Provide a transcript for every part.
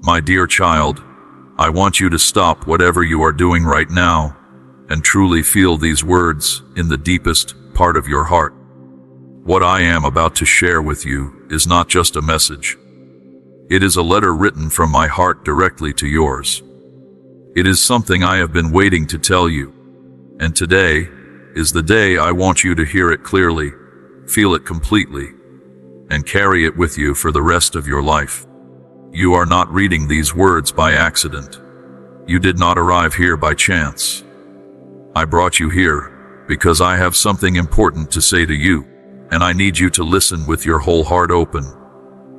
My dear child, I want you to stop whatever you are doing right now and truly feel these words in the deepest part of your heart. What I am about to share with you is not just a message. It is a letter written from my heart directly to yours. It is something I have been waiting to tell you, and today is the day I want you to hear it clearly, feel it completely, and carry it with you for the rest of your life. You are not reading these words by accident. You did not arrive here by chance. I brought you here because I have something important to say to you, and I need you to listen with your whole heart open.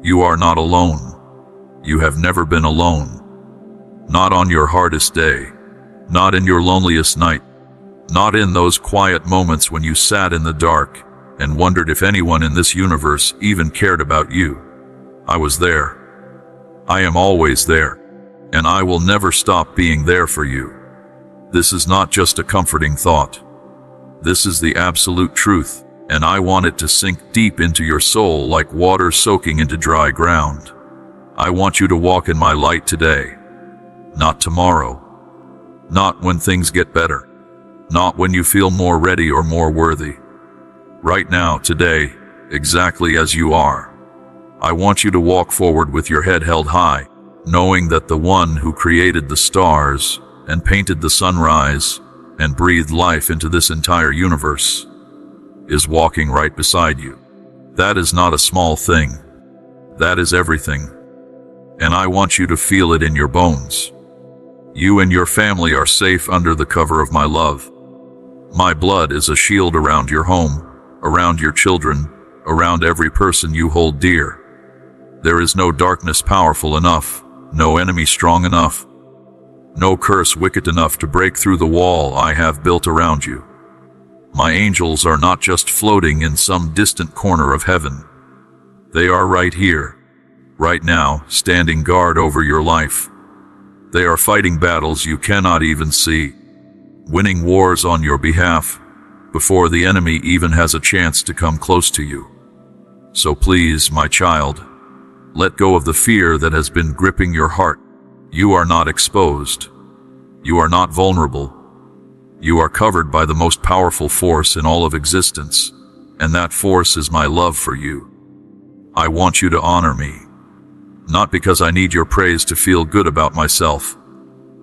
You are not alone. You have never been alone. Not on your hardest day, not in your loneliest night, not in those quiet moments when you sat in the dark and wondered if anyone in this universe even cared about you. I was there. I am always there, and I will never stop being there for you. This is not just a comforting thought. This is the absolute truth, and I want it to sink deep into your soul like water soaking into dry ground. I want you to walk in my light today, not tomorrow, not when things get better, not when you feel more ready or more worthy. Right now, today, exactly as you are. I want you to walk forward with your head held high, knowing that the one who created the stars and painted the sunrise and breathed life into this entire universe is walking right beside you. That is not a small thing. That is everything. And I want you to feel it in your bones. You and your family are safe under the cover of my love. My blood is a shield around your home, around your children, around every person you hold dear. There is no darkness powerful enough, no enemy strong enough, no curse wicked enough to break through the wall I have built around you. My angels are not just floating in some distant corner of heaven. They are right here, right now, standing guard over your life. They are fighting battles you cannot even see, winning wars on your behalf before the enemy even has a chance to come close to you. So please, my child, let go of the fear that has been gripping your heart. You are not exposed. You are not vulnerable. You are covered by the most powerful force in all of existence, and that force is my love for you. I want you to honor me, not because I need your praise to feel good about myself,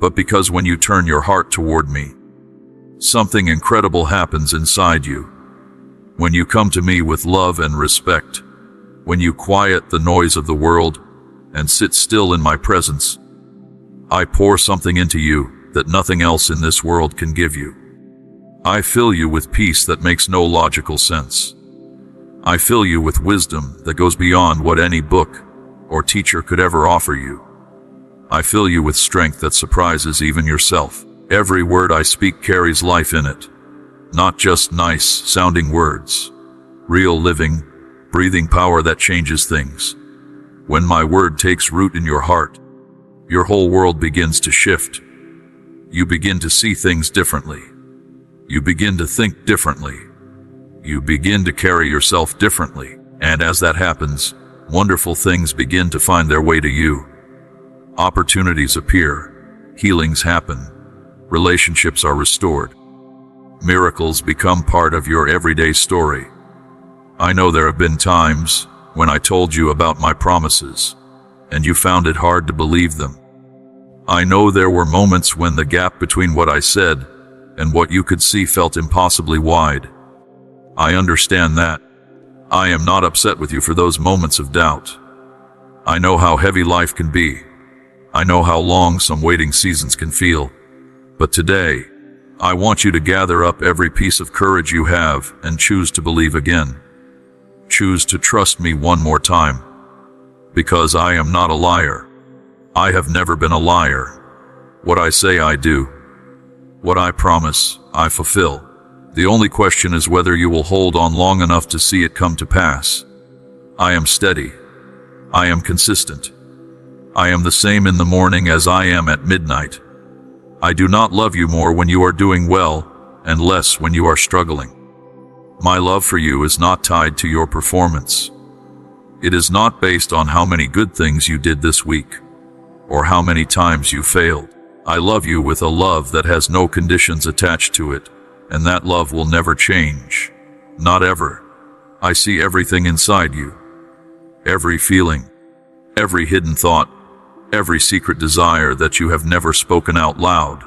but because when you turn your heart toward me, something incredible happens inside you. When you come to me with love and respect, when you quiet the noise of the world and sit still in my presence, I pour something into you that nothing else in this world can give you. I fill you with peace that makes no logical sense. I fill you with wisdom that goes beyond what any book or teacher could ever offer you. I fill you with strength that surprises even yourself. Every word I speak carries life in it, not just nice sounding words, real living, breathing power that changes things. When my word takes root in your heart, your whole world begins to shift. You begin to see things differently. You begin to think differently. You begin to carry yourself differently. And as that happens, wonderful things begin to find their way to you. Opportunities appear. Healings happen. Relationships are restored. Miracles become part of your everyday story. I know there have been times when I told you about my promises, and you found it hard to believe them. I know there were moments when the gap between what I said and what you could see felt impossibly wide. I understand that. I am not upset with you for those moments of doubt. I know how heavy life can be. I know how long some waiting seasons can feel. But today, I want you to gather up every piece of courage you have and choose to believe again. Choose to trust me one more time. Because I am not a liar. I have never been a liar. What I say I do. What I promise, I fulfill. The only question is whether you will hold on long enough to see it come to pass. I am steady. I am consistent. I am the same in the morning as I am at midnight. I do not love you more when you are doing well, and less when you are struggling. My love for you is not tied to your performance. It is not based on how many good things you did this week, or how many times you failed. I love you with a love that has no conditions attached to it, and that love will never change. Not ever. I see everything inside you. Every feeling, every hidden thought, every secret desire that you have never spoken out loud.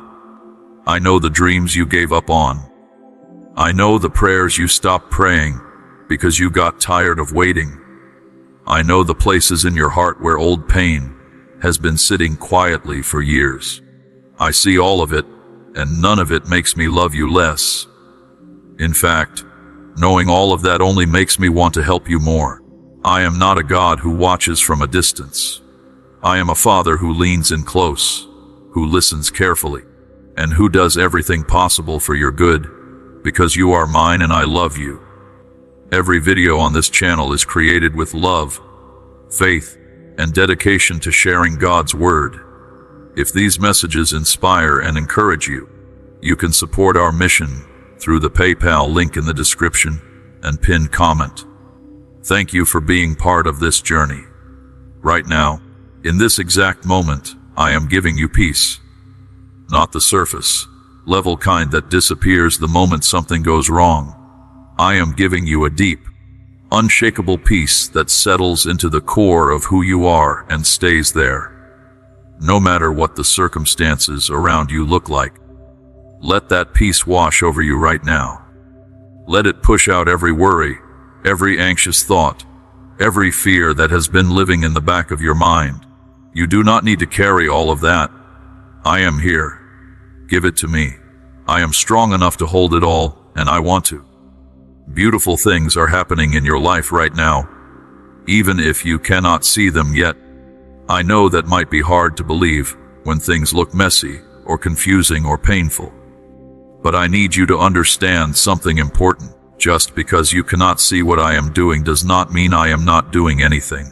I know the dreams you gave up on. I know the prayers you stopped praying because you got tired of waiting. I know the places in your heart where old pain has been sitting quietly for years. I see all of it, and none of it makes me love you less. In fact, knowing all of that only makes me want to help you more. I am not a God who watches from a distance. I am a Father who leans in close, who listens carefully, and who does everything possible for your good, because you are mine and I love you. Every video on this channel is created with love, faith, and dedication to sharing God's Word. If these messages inspire and encourage you, you can support our mission through the PayPal link in the description and pinned comment. Thank you for being part of this journey. Right now, in this exact moment, I am giving you peace. Not the surface level kind that disappears the moment something goes wrong. I am giving you a deep, unshakable peace that settles into the core of who you are and stays there. No matter what the circumstances around you look like, let that peace wash over you right now. Let it push out every worry, every anxious thought, every fear that has been living in the back of your mind. You do not need to carry all of that. I am here. Give it to me. I am strong enough to hold it all, and I want to. Beautiful things are happening in your life right now, even if you cannot see them yet. I know that might be hard to believe when things look messy or confusing or painful. But I need you to understand something important. Just because you cannot see what I am doing does not mean I am not doing anything.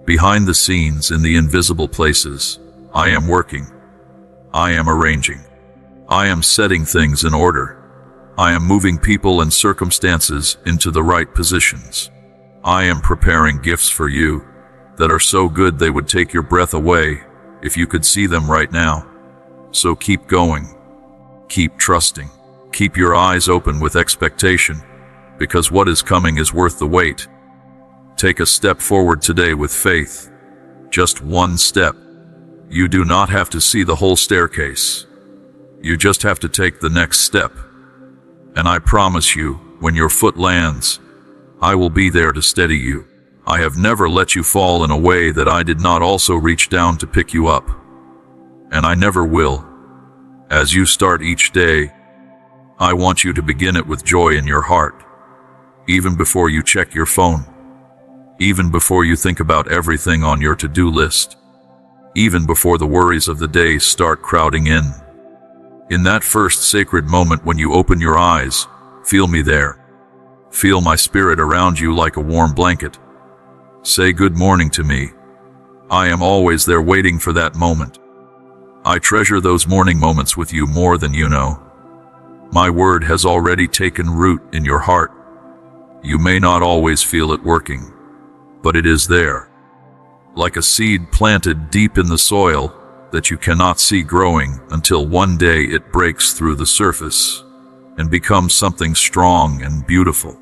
Behind the scenes, in the invisible places, I am working. I am arranging. I am setting things in order. I am moving people and circumstances into the right positions. I am preparing gifts for you that are so good they would take your breath away if you could see them right now. So keep going. Keep trusting. Keep your eyes open with expectation, because what is coming is worth the wait. Take a step forward today with faith. Just one step. You do not have to see the whole staircase. You just have to take the next step. And I promise you, when your foot lands, I will be there to steady you. I have never let you fall in a way that I did not also reach down to pick you up. And I never will. As you start each day, I want you to begin it with joy in your heart. Even before you check your phone. Even before you think about everything on your to-do list. Even before the worries of the day start crowding in. In that first sacred moment when you open your eyes, feel me there. Feel my spirit around you like a warm blanket. Say good morning to me. I am always there waiting for that moment. I treasure those morning moments with you more than you know. My word has already taken root in your heart. You may not always feel it working, but it is there. Like a seed planted deep in the soil that you cannot see growing until one day it breaks through the surface and becomes something strong and beautiful.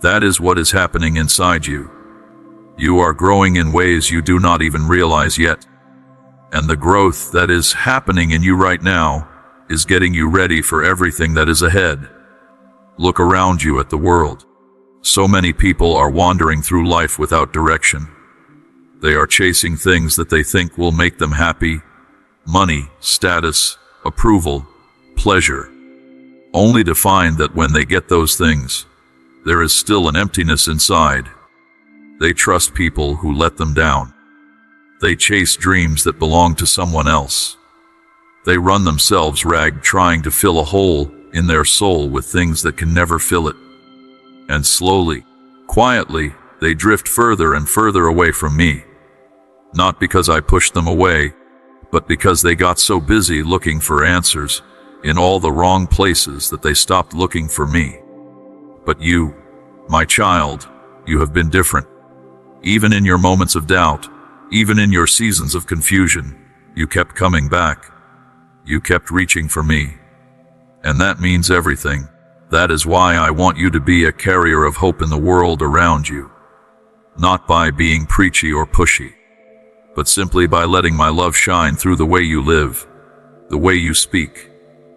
That is what is happening inside you. You are growing in ways you do not even realize yet. And the growth that is happening in you right now is getting you ready for everything that is ahead. Look around you at the world. So many people are wandering through life without direction. They are chasing things that they think will make them happy: money, status, approval, pleasure, only to find that when they get those things, there is still an emptiness inside. They trust people who let them down. They chase dreams that belong to someone else. They run themselves ragged trying to fill a hole in their soul with things that can never fill it. And slowly, quietly, they drift further and further away from me. Not because I pushed them away, but because they got so busy looking for answers in all the wrong places that they stopped looking for me. But you, my child, you have been different. Even in your moments of doubt, Even in your seasons of confusion, you kept coming back. You kept reaching for me. And that means everything. That is why I want you to be a carrier of hope in the world around you. Not by being preachy or pushy, but simply by letting my love shine through the way you live, the way you speak,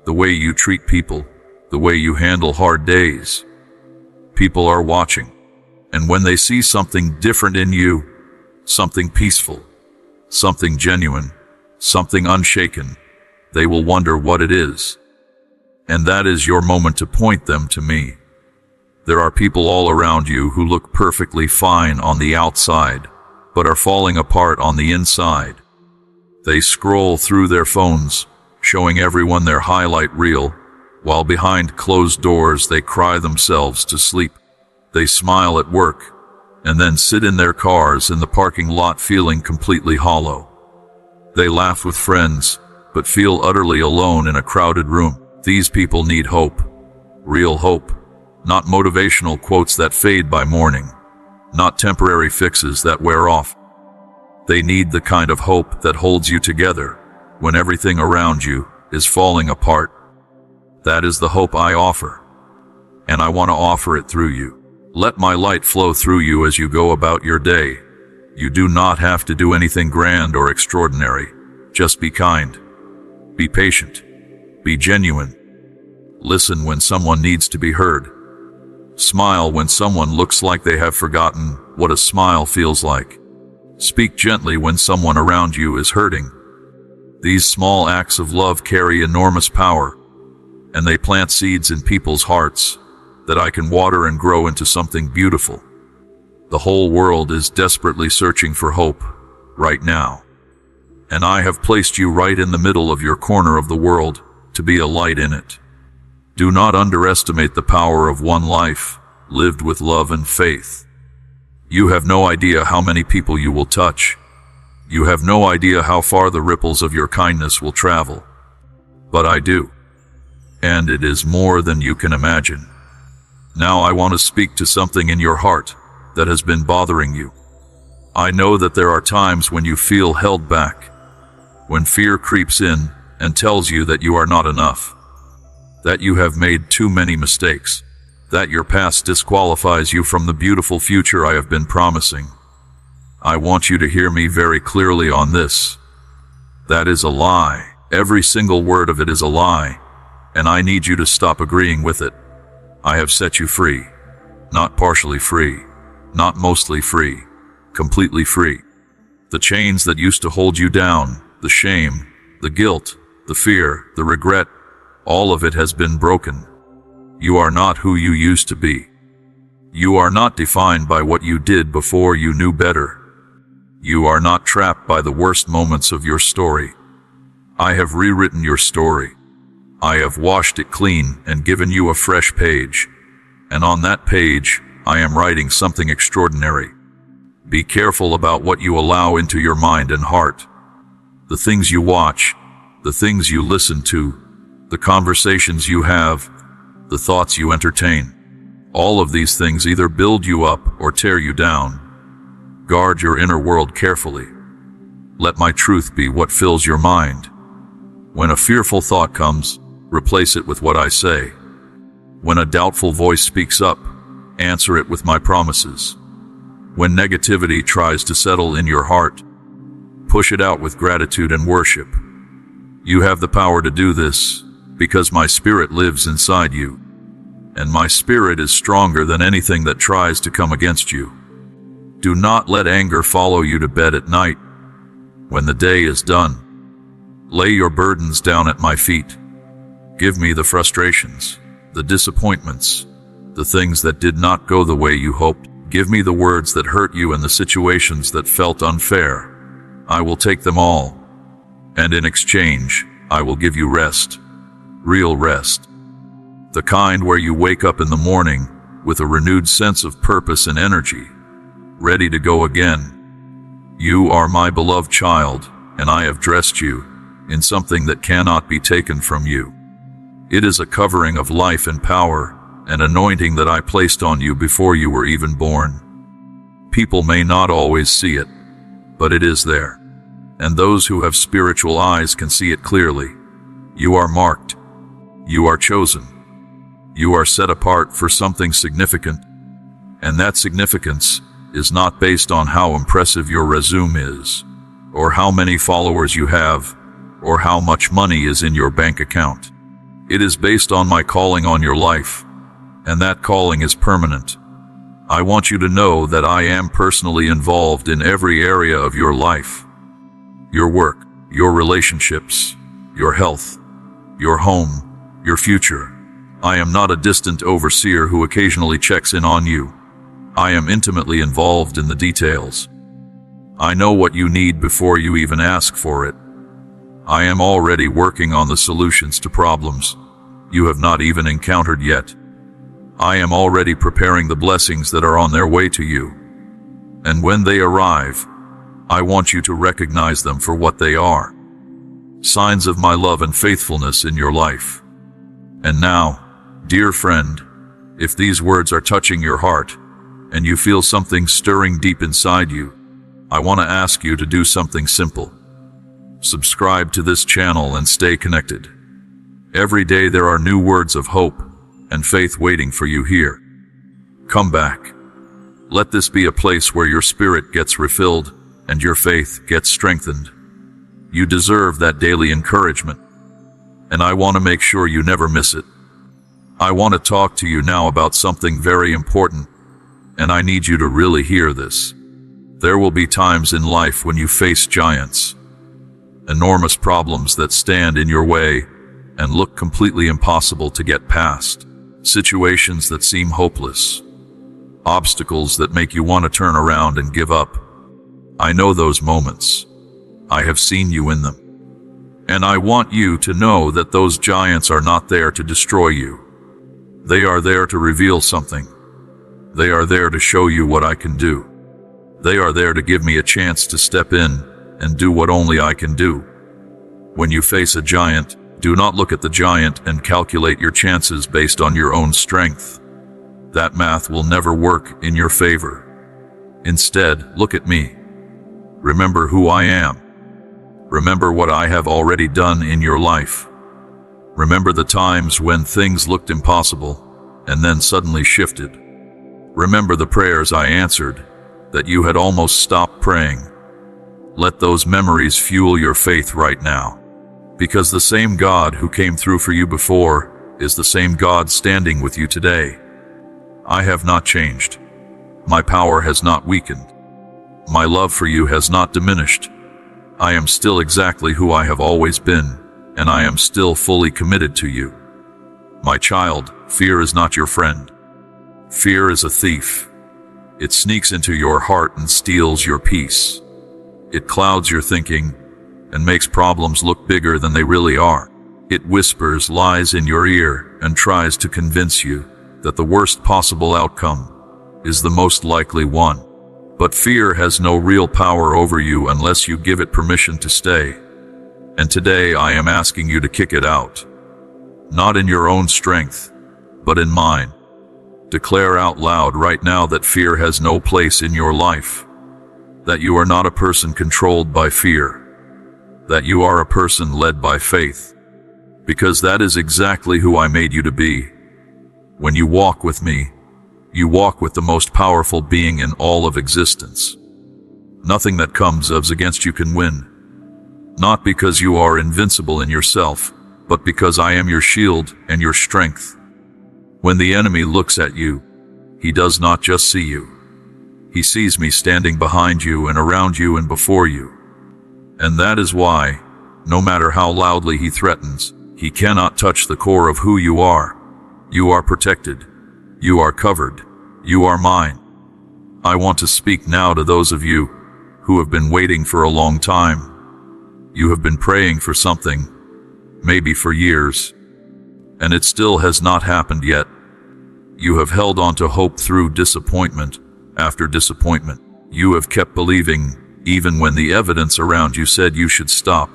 the way you treat people, the way you handle hard days. People are watching, and when they see something different in you, something peaceful, something genuine, something unshaken, they will wonder what it is. And that is your moment to point them to me. There are people all around you who look perfectly fine on the outside, but are falling apart on the inside. They scroll through their phones, showing everyone their highlight reel, while behind closed doors they cry themselves to sleep. They smile at work, and then sit in their cars in the parking lot feeling completely hollow. They laugh with friends, but feel utterly alone in a crowded room. These people need hope. Real hope. Not motivational quotes that fade by morning. Not temporary fixes that wear off. They need the kind of hope that holds you together when everything around you is falling apart. That is the hope I offer, and I want to offer it through you. Let my light flow through you as you go about your day. You do not have to do anything grand or extraordinary. Just be kind. Be patient. Be genuine. Listen when someone needs to be heard. Smile when someone looks like they have forgotten what a smile feels like. Speak gently when someone around you is hurting. These small acts of love carry enormous power, and they plant seeds in people's hearts that I can water and grow into something beautiful. The whole world is desperately searching for hope right now, and I have placed you right in the middle of your corner of the world to be a light in it. Do not underestimate the power of one life lived with love and faith. You have no idea how many people you will touch. You have no idea how far the ripples of your kindness will travel. But I do. And it is more than you can imagine. Now I want to speak to something in your heart that has been bothering you. I know that there are times when you feel held back, when fear creeps in and tells you that you are not enough, that you have made too many mistakes, that your past disqualifies you from the beautiful future I have been promising. I want you to hear me very clearly on this. That is a lie. Every single word of it is a lie, and I need you to stop agreeing with it. I have set you free. Not partially free, not mostly free, completely free. The chains that used to hold you down, the shame, the guilt, the fear, the regret, all of it has been broken. You are not who you used to be. You are not defined by what you did before you knew better. You are not trapped by the worst moments of your story. I have rewritten your story. I have washed it clean and given you a fresh page. And on that page, I am writing something extraordinary. Be careful about what you allow into your mind and heart. The things you watch, the things you listen to, the conversations you have, the thoughts you entertain. All of these things either build you up or tear you down. Guard your inner world carefully. Let my truth be what fills your mind. When a fearful thought comes, replace it with what I say. When a doubtful voice speaks up, answer it with my promises. When negativity tries to settle in your heart, push it out with gratitude and worship. You have the power to do this because my spirit lives inside you, and my spirit is stronger than anything that tries to come against you. Do not let anger follow you to bed at night. When the day is done, lay your burdens down at my feet. Give me the frustrations, the disappointments, the things that did not go the way you hoped. Give me the words that hurt you and the situations that felt unfair. I will take them all, and in exchange, I will give you rest. Real rest. The kind where you wake up in the morning with a renewed sense of purpose and energy, ready to go again. You are my beloved child, and I have dressed you in something that cannot be taken from you. It is a covering of life and power, an anointing that I placed on you before you were even born. People may not always see it, but it is there. And those who have spiritual eyes can see it clearly. You are marked. You are chosen. You are set apart for something significant. And that significance is not based on how impressive your resume is, or how many followers you have, or how much money is in your bank account. It is based on my calling on your life, and that calling is permanent. I want you to know that I am personally involved in every area of your life. Your work, your relationships, your health, your home, your future. I am not a distant overseer who occasionally checks in on you. I am intimately involved in the details. I know what you need before you even ask for it. I am already working on the solutions to problems you have not even encountered yet. I am already preparing the blessings that are on their way to you. And when they arrive, I want you to recognize them for what they are. Signs of my love and faithfulness in your life. And now, dear friend, if these words are touching your heart, and you feel something stirring deep inside you, I want to ask you to do something simple. Subscribe to this channel and stay connected. Every day there are new words of hope and faith waiting for you here. Come back. Let this be a place where your spirit gets refilled and your faith gets strengthened. You deserve that daily encouragement, and I want to make sure you never miss it. I want to talk to you now about something very important, and I need you to really hear this. There will be times in life when you face giants, enormous problems that stand in your way and look completely impossible to get past, situations that seem hopeless, obstacles that make you want to turn around and give up. I know those moments. I have seen you in them. And I want you to know that those giants are not there to destroy you. They are there to reveal something. They are there to show you what I can do. They are there to give me a chance to step in and do what only I can do. When you face a giant, do not look at the giant and calculate your chances based on your own strength. That math will never work in your favor. Instead, look at me. Remember who I am. Remember what I have already done in your life. Remember the times when things looked impossible and then suddenly shifted. Remember the prayers I answered that you had almost stopped praying. Let those memories fuel your faith right now, because the same God who came through for you before is the same God standing with you today. I have not changed. My power has not weakened. My love for you has not diminished. I am still exactly who I have always been, and I am still fully committed to you. My child, fear is not your friend. Fear is a thief. It sneaks into your heart and steals your peace. It clouds your thinking and makes problems look bigger than they really are. It whispers lies in your ear and tries to convince you that the worst possible outcome is the most likely one. But fear has no real power over you unless you give it permission to stay. And today I am asking you to kick it out. Not in your own strength, but in mine. Declare out loud right now that fear has no place in your life. That you are not a person controlled by fear. That you are a person led by faith. Because that is exactly who I made you to be. When you walk with me, you walk with the most powerful being in all of existence. Nothing that comes against you can win. Not because you are invincible in yourself, but because I am your shield and your strength. When the enemy looks at you, he does not just see you. He sees me standing behind you and around you and before you. And that is why, no matter how loudly he threatens, he cannot touch the core of who you are. You are protected. You are covered. You are mine. I want to speak now to those of you who have been waiting for a long time. You have been praying for something, maybe for years, and it still has not happened yet. You have held on to hope through disappointment after disappointment. You have kept believing even when the evidence around you said you should stop.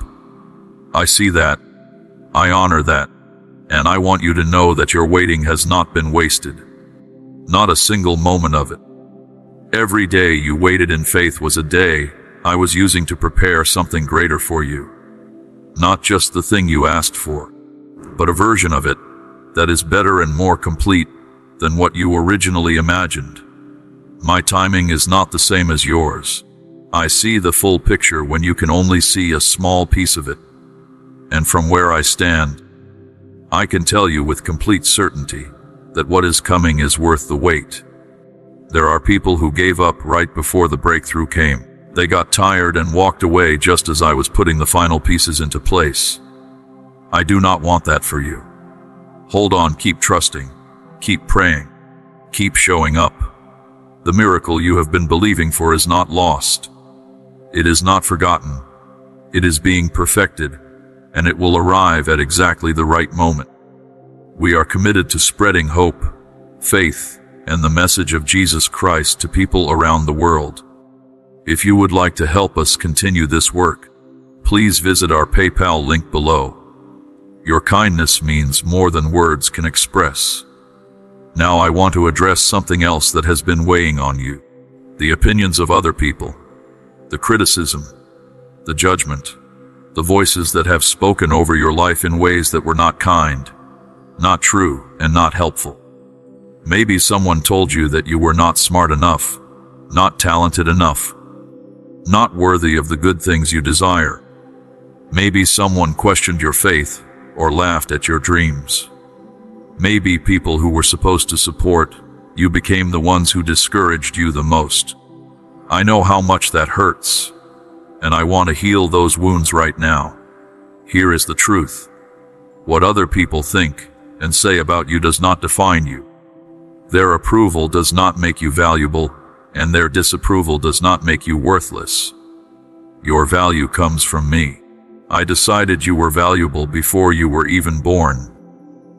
I see that. I honor that. And I want you to know that your waiting has not been wasted. Not a single moment of it. Every day you waited in faith was a day I was using to prepare something greater for you. Not just the thing you asked for, but a version of it that is better and more complete than what you originally imagined. My timing is not the same as yours. I see the full picture when you can only see a small piece of it. And from where I stand, I can tell you with complete certainty that what is coming is worth the wait. There are people who gave up right before the breakthrough came. They got tired and walked away just as I was putting the final pieces into place. I do not want that for you. Hold on, keep trusting, keep praying, keep showing up. The miracle you have been believing for is not lost. It is not forgotten. It is being perfected, and it will arrive at exactly the right moment. We are committed to spreading hope, faith, and the message of Jesus Christ to people around the world. If you would like to help us continue this work, please visit our PayPal link below. Your kindness means more than words can express. Now I want to address something else that has been weighing on you. The opinions of other people, the criticism, the judgment, the voices that have spoken over your life in ways that were not kind, not true, and not helpful. Maybe someone told you that you were not smart enough, not talented enough, not worthy of the good things you desire. Maybe someone questioned your faith or laughed at your dreams. Maybe people who were supposed to support you became the ones who discouraged you the most. I know how much that hurts, and I want to heal those wounds right now. Here is the truth. What other people think and say about you does not define you. Their approval does not make you valuable, and their disapproval does not make you worthless. Your value comes from me. I decided you were valuable before you were even born.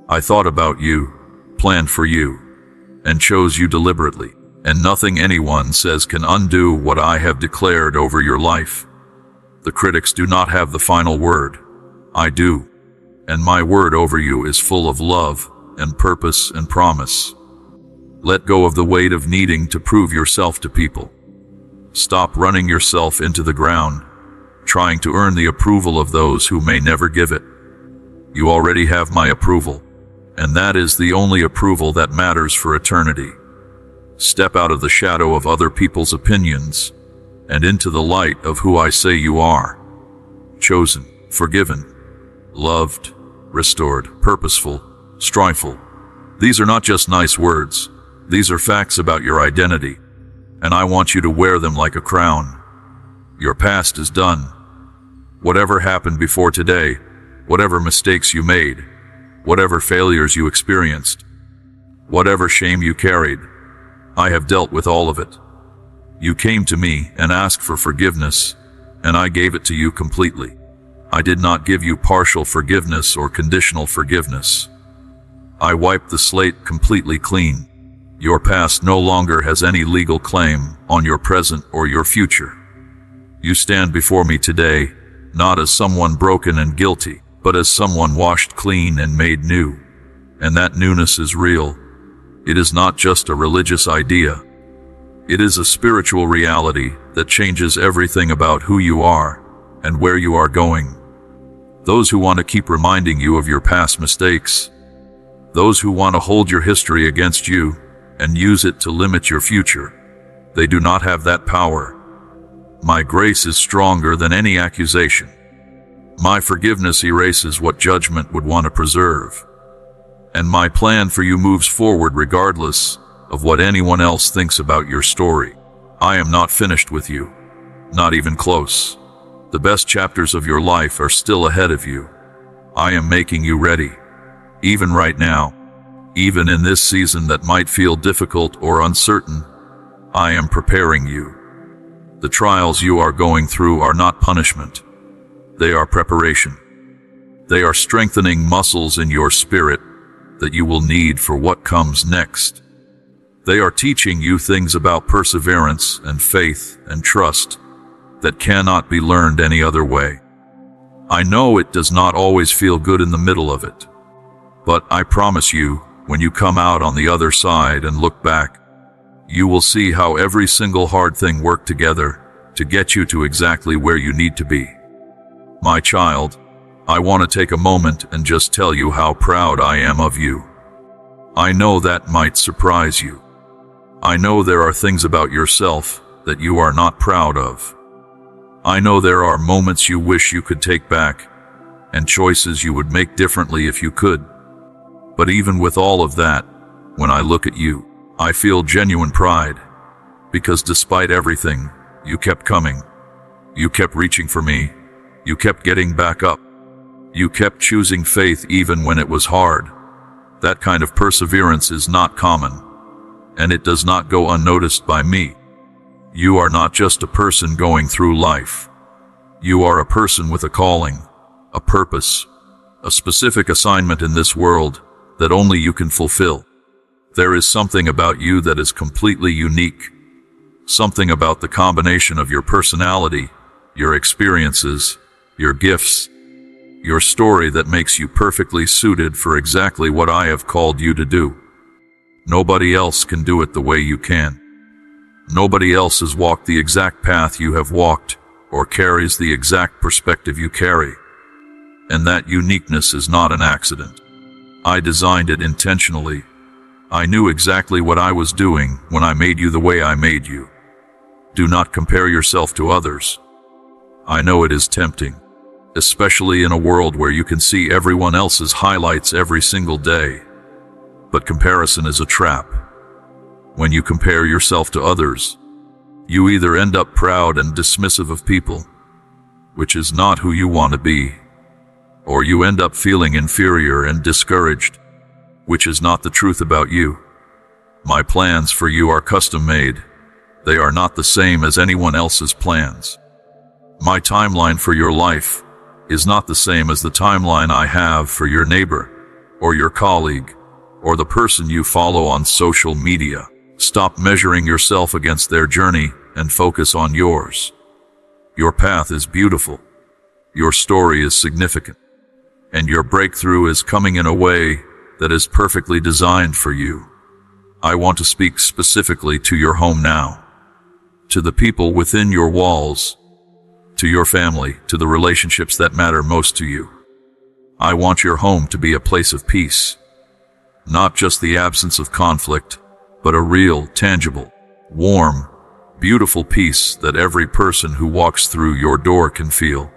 I thought about you, planned for you, and chose you deliberately, and nothing anyone says can undo what I have declared over your life. The critics do not have the final word. I do, and my word over you is full of love and purpose and promise. Let go of the weight of needing to prove yourself to people. Stop running yourself into the ground, trying to earn the approval of those who may never give it. You already have my approval, and that is the only approval that matters for eternity. Step out of the shadow of other people's opinions and into the light of who I say you are. Chosen, forgiven, loved, restored, purposeful, striveful. These are not just nice words. These are facts about your identity, and I want you to wear them like a crown. Your past is done. Whatever happened before today, whatever mistakes you made, whatever failures you experienced, whatever shame you carried, I have dealt with all of it. You came to me and asked for forgiveness, and I gave it to you completely. I did not give you partial forgiveness or conditional forgiveness. I wiped the slate completely clean. Your past no longer has any legal claim on your present or your future. You stand before me today, not as someone broken and guilty, but as someone washed clean and made new. And that newness is real. It is not just a religious idea. It is a spiritual reality that changes everything about who you are and where you are going. Those who want to keep reminding you of your past mistakes, those who want to hold your history against you and use it to limit your future, they do not have that power. My grace is stronger than any accusation. My forgiveness erases what judgment would want to preserve. And my plan for you moves forward regardless of what anyone else thinks about your story. I am not finished with you, not even close. The best chapters of your life are still ahead of you. I am making you ready, even right now. Even in this season that might feel difficult or uncertain, I am preparing you. The trials you are going through are not punishment. They are preparation. They are strengthening muscles in your spirit that you will need for what comes next. They are teaching you things about perseverance and faith and trust that cannot be learned any other way. I know it does not always feel good in the middle of it, but I promise you, when you come out on the other side and look back, you will see how every single hard thing worked together to get you to exactly where you need to be. My child, I want to take a moment and just tell you how proud I am of you. I know that might surprise you. I know there are things about yourself that you are not proud of. I know there are moments you wish you could take back, and choices you would make differently if you could. But even with all of that, when I look at you, I feel genuine pride, because despite everything, you kept coming. You kept reaching for me. You kept getting back up. You kept choosing faith even when it was hard. That kind of perseverance is not common, and it does not go unnoticed by me. You are not just a person going through life. You are a person with a calling, a purpose, a specific assignment in this world that only you can fulfill. There is something about you that is completely unique. Something about the combination of your personality, your experiences, your gifts, your story that makes you perfectly suited for exactly what I have called you to do. Nobody else can do it the way you can. Nobody else has walked the exact path you have walked or carries the exact perspective you carry. And that uniqueness is not an accident. I designed it intentionally. I knew exactly what I was doing when I made you the way I made you. Do not compare yourself to others. I know it is tempting, especially in a world where you can see everyone else's highlights every single day. But comparison is a trap. When you compare yourself to others, you either end up proud and dismissive of people, which is not who you want to be, or you end up feeling inferior and discouraged, which is not the truth about you. My plans for you are custom-made. They are not the same as anyone else's plans. My timeline for your life is not the same as the timeline I have for your neighbor, or your colleague, or the person you follow on social media. Stop measuring yourself against their journey and focus on yours. Your path is beautiful. Your story is significant. And your breakthrough is coming in a way that is perfectly designed for you. I want to speak specifically to your home now, to the people within your walls, to your family, to the relationships that matter most to you. I want your home to be a place of peace, not just the absence of conflict, but a real, tangible, warm, beautiful peace that every person who walks through your door can feel.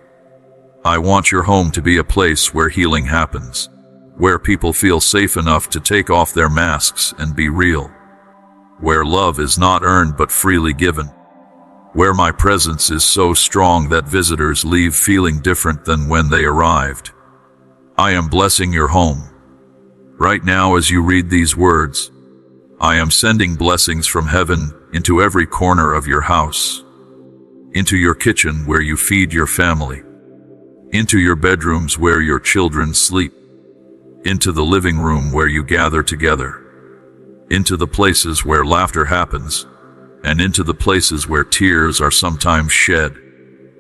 I want your home to be a place where healing happens, where people feel safe enough to take off their masks and be real, where love is not earned but freely given, where my presence is so strong that visitors leave feeling different than when they arrived. I am blessing your home. Right now, as you read these words, I am sending blessings from heaven into every corner of your house, into your kitchen where you feed your family, into your bedrooms where your children sleep, into the living room where you gather together, into the places where laughter happens, and into the places where tears are sometimes shed.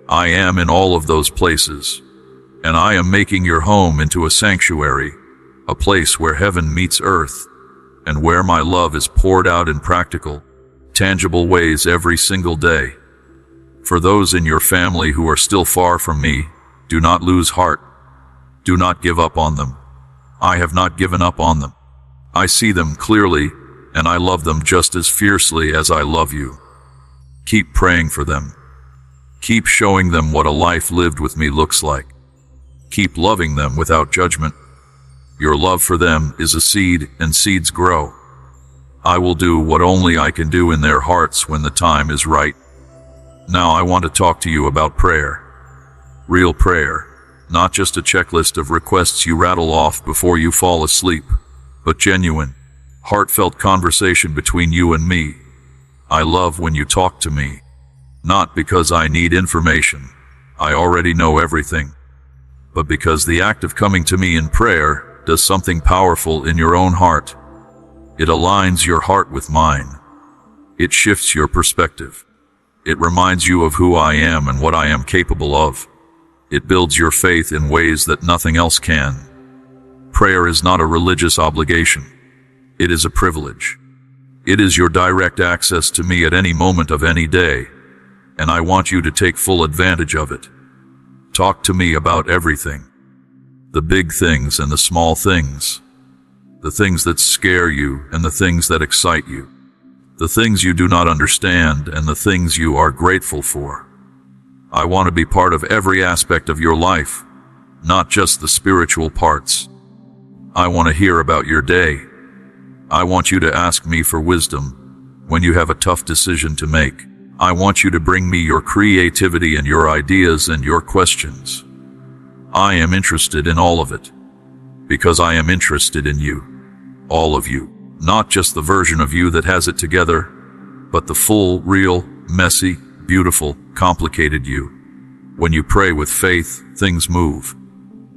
I am in all of those places, and I am making your home into a sanctuary, a place where heaven meets earth, and where my love is poured out in practical, tangible ways every single day. For those in your family who are still far from me, do not lose heart. Do not give up on them. I have not given up on them. I see them clearly, and I love them just as fiercely as I love you. Keep praying for them. Keep showing them what a life lived with me looks like. Keep loving them without judgment. Your love for them is a seed, and seeds grow. I will do what only I can do in their hearts when the time is right. Now I want to talk to you about prayer. Real prayer, not just a checklist of requests you rattle off before you fall asleep, but genuine, heartfelt conversation between you and me. I love when you talk to me. Not because I need information, I already know everything, but because the act of coming to me in prayer does something powerful in your own heart. It aligns your heart with mine. It shifts your perspective. It reminds you of who I am and what I am capable of. It builds your faith in ways that nothing else can. Prayer is not a religious obligation. It is a privilege. It is your direct access to me at any moment of any day, and I want you to take full advantage of it. Talk to me about everything. The big things and the small things. The things that scare you and the things that excite you. The things you do not understand and the things you are grateful for. I want to be part of every aspect of your life, not just the spiritual parts. I want to hear about your day. I want you to ask me for wisdom when you have a tough decision to make. I want you to bring me your creativity and your ideas and your questions. I am interested in all of it, because I am interested in you, all of you, not just the version of you that has it together, but the full, real, messy, beautiful, complicated you. When you pray with faith, things move.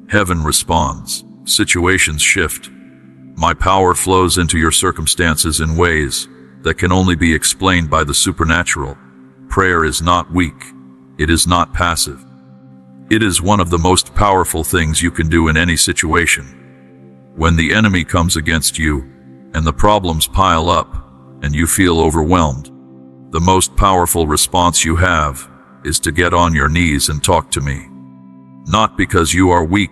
Heaven responds. Situations shift. My power flows into your circumstances in ways that can only be explained by the supernatural. Prayer is not weak. It is not passive. It is one of the most powerful things you can do in any situation. When the enemy comes against you, and the problems pile up, and you feel overwhelmed, the most powerful response you have is to get on your knees and talk to me. Not because you are weak,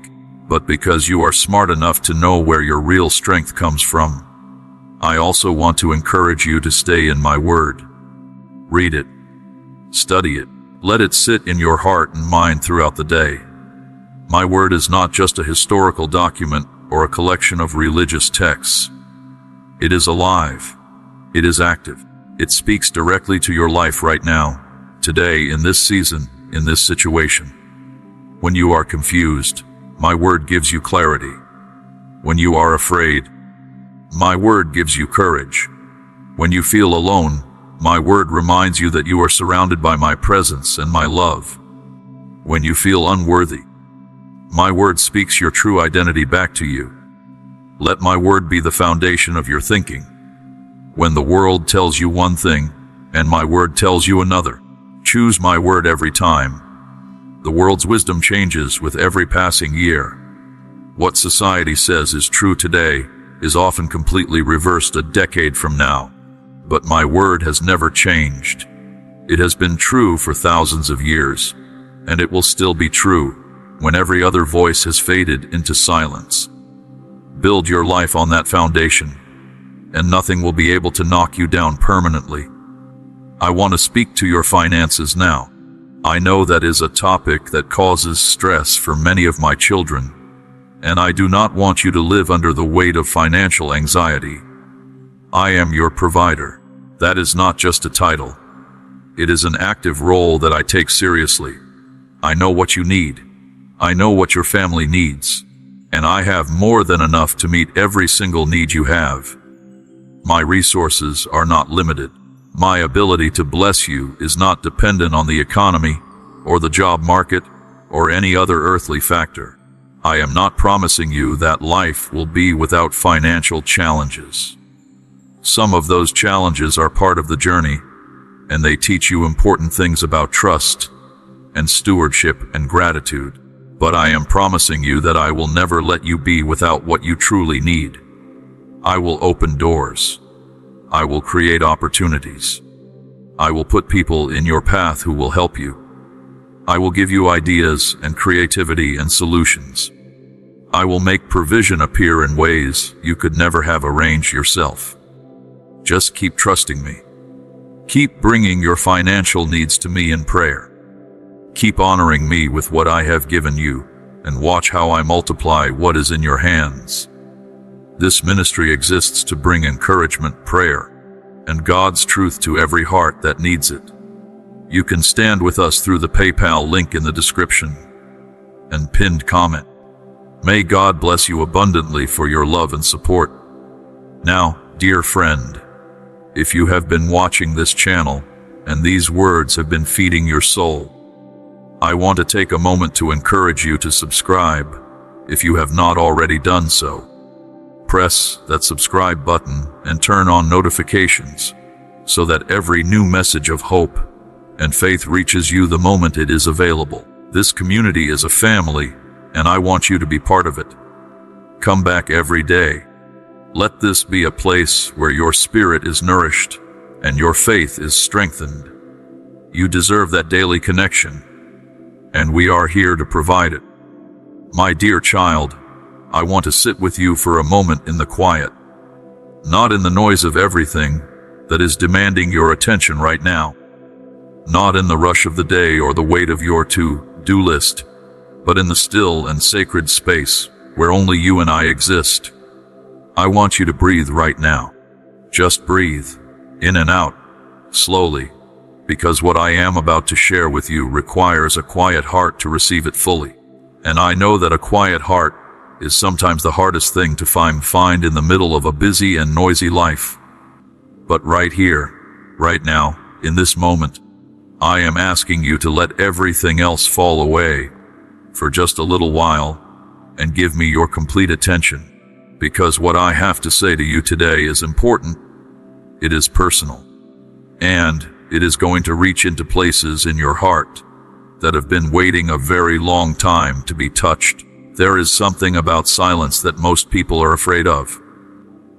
but because you are smart enough to know where your real strength comes from. I also want to encourage you to stay in my word. Read it. Study it. Let it sit in your heart and mind throughout the day. My word is not just a historical document or a collection of religious texts. It is alive. It is active. It speaks directly to your life right now, today, in this season, in this situation. When you are confused, my word gives you clarity. When you are afraid, my word gives you courage. When you feel alone, my word reminds you that you are surrounded by my presence and my love. When you feel unworthy, my word speaks your true identity back to you. Let my word be the foundation of your thinking. When the world tells you one thing, and my word tells you another, choose my word every time. The world's wisdom changes with every passing year. What society says is true today is often completely reversed a decade from now. But my word has never changed. It has been true for thousands of years, and it will still be true when every other voice has faded into silence. Build your life on that foundation, and nothing will be able to knock you down permanently. I want to speak to your finances now. I know that is a topic that causes stress for many of my children, and I do not want you to live under the weight of financial anxiety. I am your provider. That is not just a title. It is an active role that I take seriously. I know what you need. I know what your family needs. And I have more than enough to meet every single need you have. My resources are not limited. My ability to bless you is not dependent on the economy, or the job market, or any other earthly factor. I am not promising you that life will be without financial challenges. Some of those challenges are part of the journey, and they teach you important things about trust and stewardship and gratitude. But I am promising you that I will never let you be without what you truly need. I will open doors. I will create opportunities. I will put people in your path who will help you. I will give you ideas and creativity and solutions. I will make provision appear in ways you could never have arranged yourself. Just keep trusting me. Keep bringing your financial needs to me in prayer. Keep honoring me with what I have given you, and watch how I multiply what is in your hands. This ministry exists to bring encouragement, prayer, and God's truth to every heart that needs it. You can stand with us through the PayPal link in the description and pinned comment. May God bless you abundantly for your love and support. Now, dear friend, if you have been watching this channel and these words have been feeding your soul, I want to take a moment to encourage you to subscribe if you have not already done so. Press that subscribe button and turn on notifications so that every new message of hope and faith reaches you the moment it is available. This community is a family, and I want you to be part of it. Come back every day. Let this be a place where your spirit is nourished and your faith is strengthened. You deserve that daily connection, and we are here to provide it. My dear child, I want to sit with you for a moment in the quiet, not in the noise of everything that is demanding your attention right now, not in the rush of the day or the weight of your to-do list, but in the still and sacred space where only you and I exist. I want you to breathe right now. Just breathe, in and out, slowly, because what I am about to share with you requires a quiet heart to receive it fully. And I know that a quiet heart is sometimes the hardest thing to find in the middle of a busy and noisy life. But right here, right now, in this moment, I am asking you to let everything else fall away for just a little while and give me your complete attention, because what I have to say to you today is important. It is personal, and it is going to reach into places in your heart that have been waiting a very long time to be touched. There is something about silence that most people are afraid of.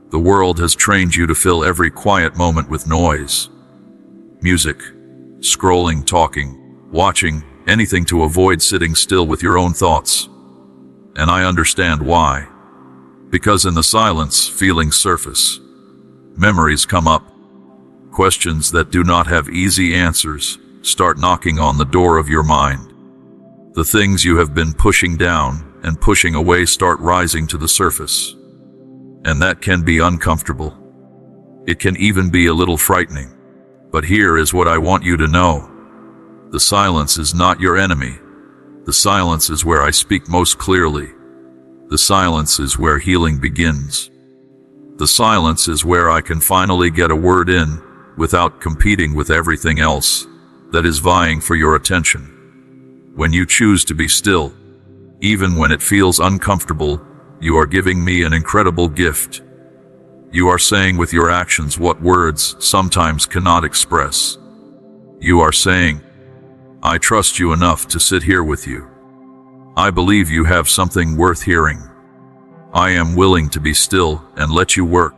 The world has trained you to fill every quiet moment with noise, music, scrolling, talking, watching, anything to avoid sitting still with your own thoughts. And I understand why. Because in the silence, feelings surface. Memories come up. Questions that do not have easy answers start knocking on the door of your mind. The things you have been pushing down and pushing away start rising to the surface. And that can be uncomfortable. It can even be a little frightening. But here is what I want you to know. The silence is not your enemy. The silence is where I speak most clearly. The silence is where healing begins. The silence is where I can finally get a word in without competing with everything else that is vying for your attention. When you choose to be still, even when it feels uncomfortable, you are giving me an incredible gift. You are saying with your actions what words sometimes cannot express. You are saying, I trust you enough to sit here with you. I believe you have something worth hearing. I am willing to be still and let you work.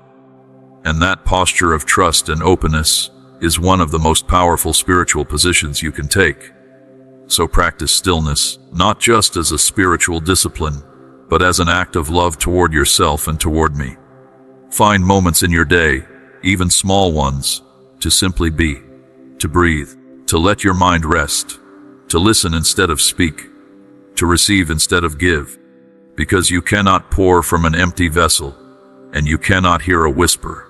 And that posture of trust and openness is one of the most powerful spiritual positions you can take. So practice stillness, not just as a spiritual discipline, but as an act of love toward yourself and toward me. Find moments in your day, even small ones, to simply be, to breathe, to let your mind rest, to listen instead of speak, to receive instead of give, because you cannot pour from an empty vessel, and you cannot hear a whisper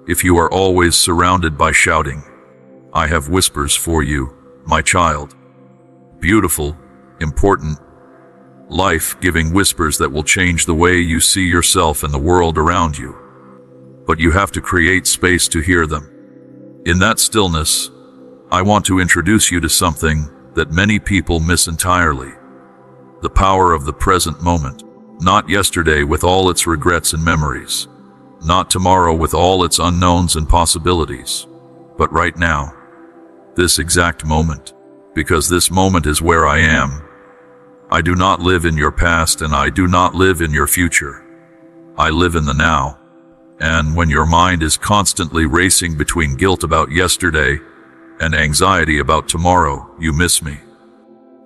if you are always surrounded by shouting. I have whispers for you, my child. Beautiful, important, life-giving whispers that will change the way you see yourself and the world around you. But you have to create space to hear them. In that stillness, I want to introduce you to something that many people miss entirely. The power of the present moment. Not yesterday with all its regrets and memories. Not tomorrow with all its unknowns and possibilities. But right now. This exact moment. Because this moment is where I am. I do not live in your past and I do not live in your future. I live in the now. And when your mind is constantly racing between guilt about yesterday and anxiety about tomorrow, you miss me.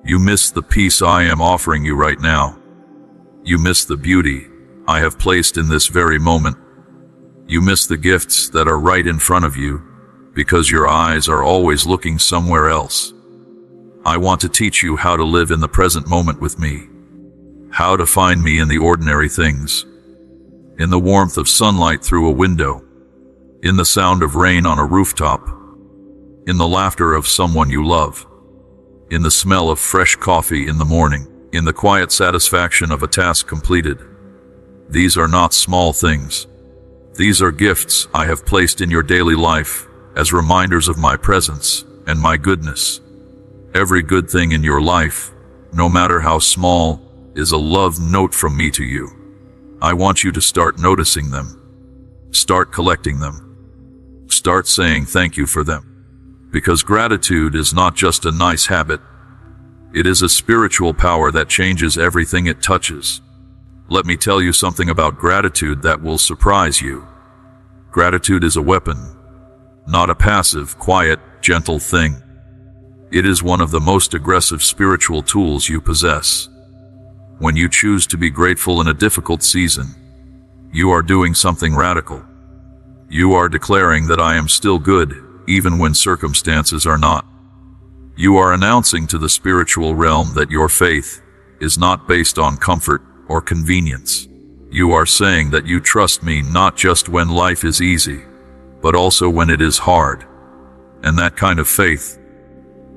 You miss the peace I am offering you right now. You miss the beauty I have placed in this very moment. You miss the gifts that are right in front of you because your eyes are always looking somewhere else. I want to teach you how to live in the present moment with me. How to find me in the ordinary things. In the warmth of sunlight through a window. In the sound of rain on a rooftop. In the laughter of someone you love. In the smell of fresh coffee in the morning. In the quiet satisfaction of a task completed. These are not small things. These are gifts I have placed in your daily life as reminders of my presence and my goodness. Every good thing in your life, no matter how small, is a love note from me to you. I want you to start noticing them. Start collecting them. Start saying thank you for them. Because gratitude is not just a nice habit. It is a spiritual power that changes everything it touches. Let me tell you something about gratitude that will surprise you. Gratitude is a weapon, not a passive, quiet, gentle thing. It is one of the most aggressive spiritual tools you possess. When you choose to be grateful in a difficult season, you are doing something radical. You are declaring that I am still good, even when circumstances are not. You are announcing to the spiritual realm that your faith is not based on comfort or convenience. You are saying that you trust me not just when life is easy, but also when it is hard. And that kind of faith,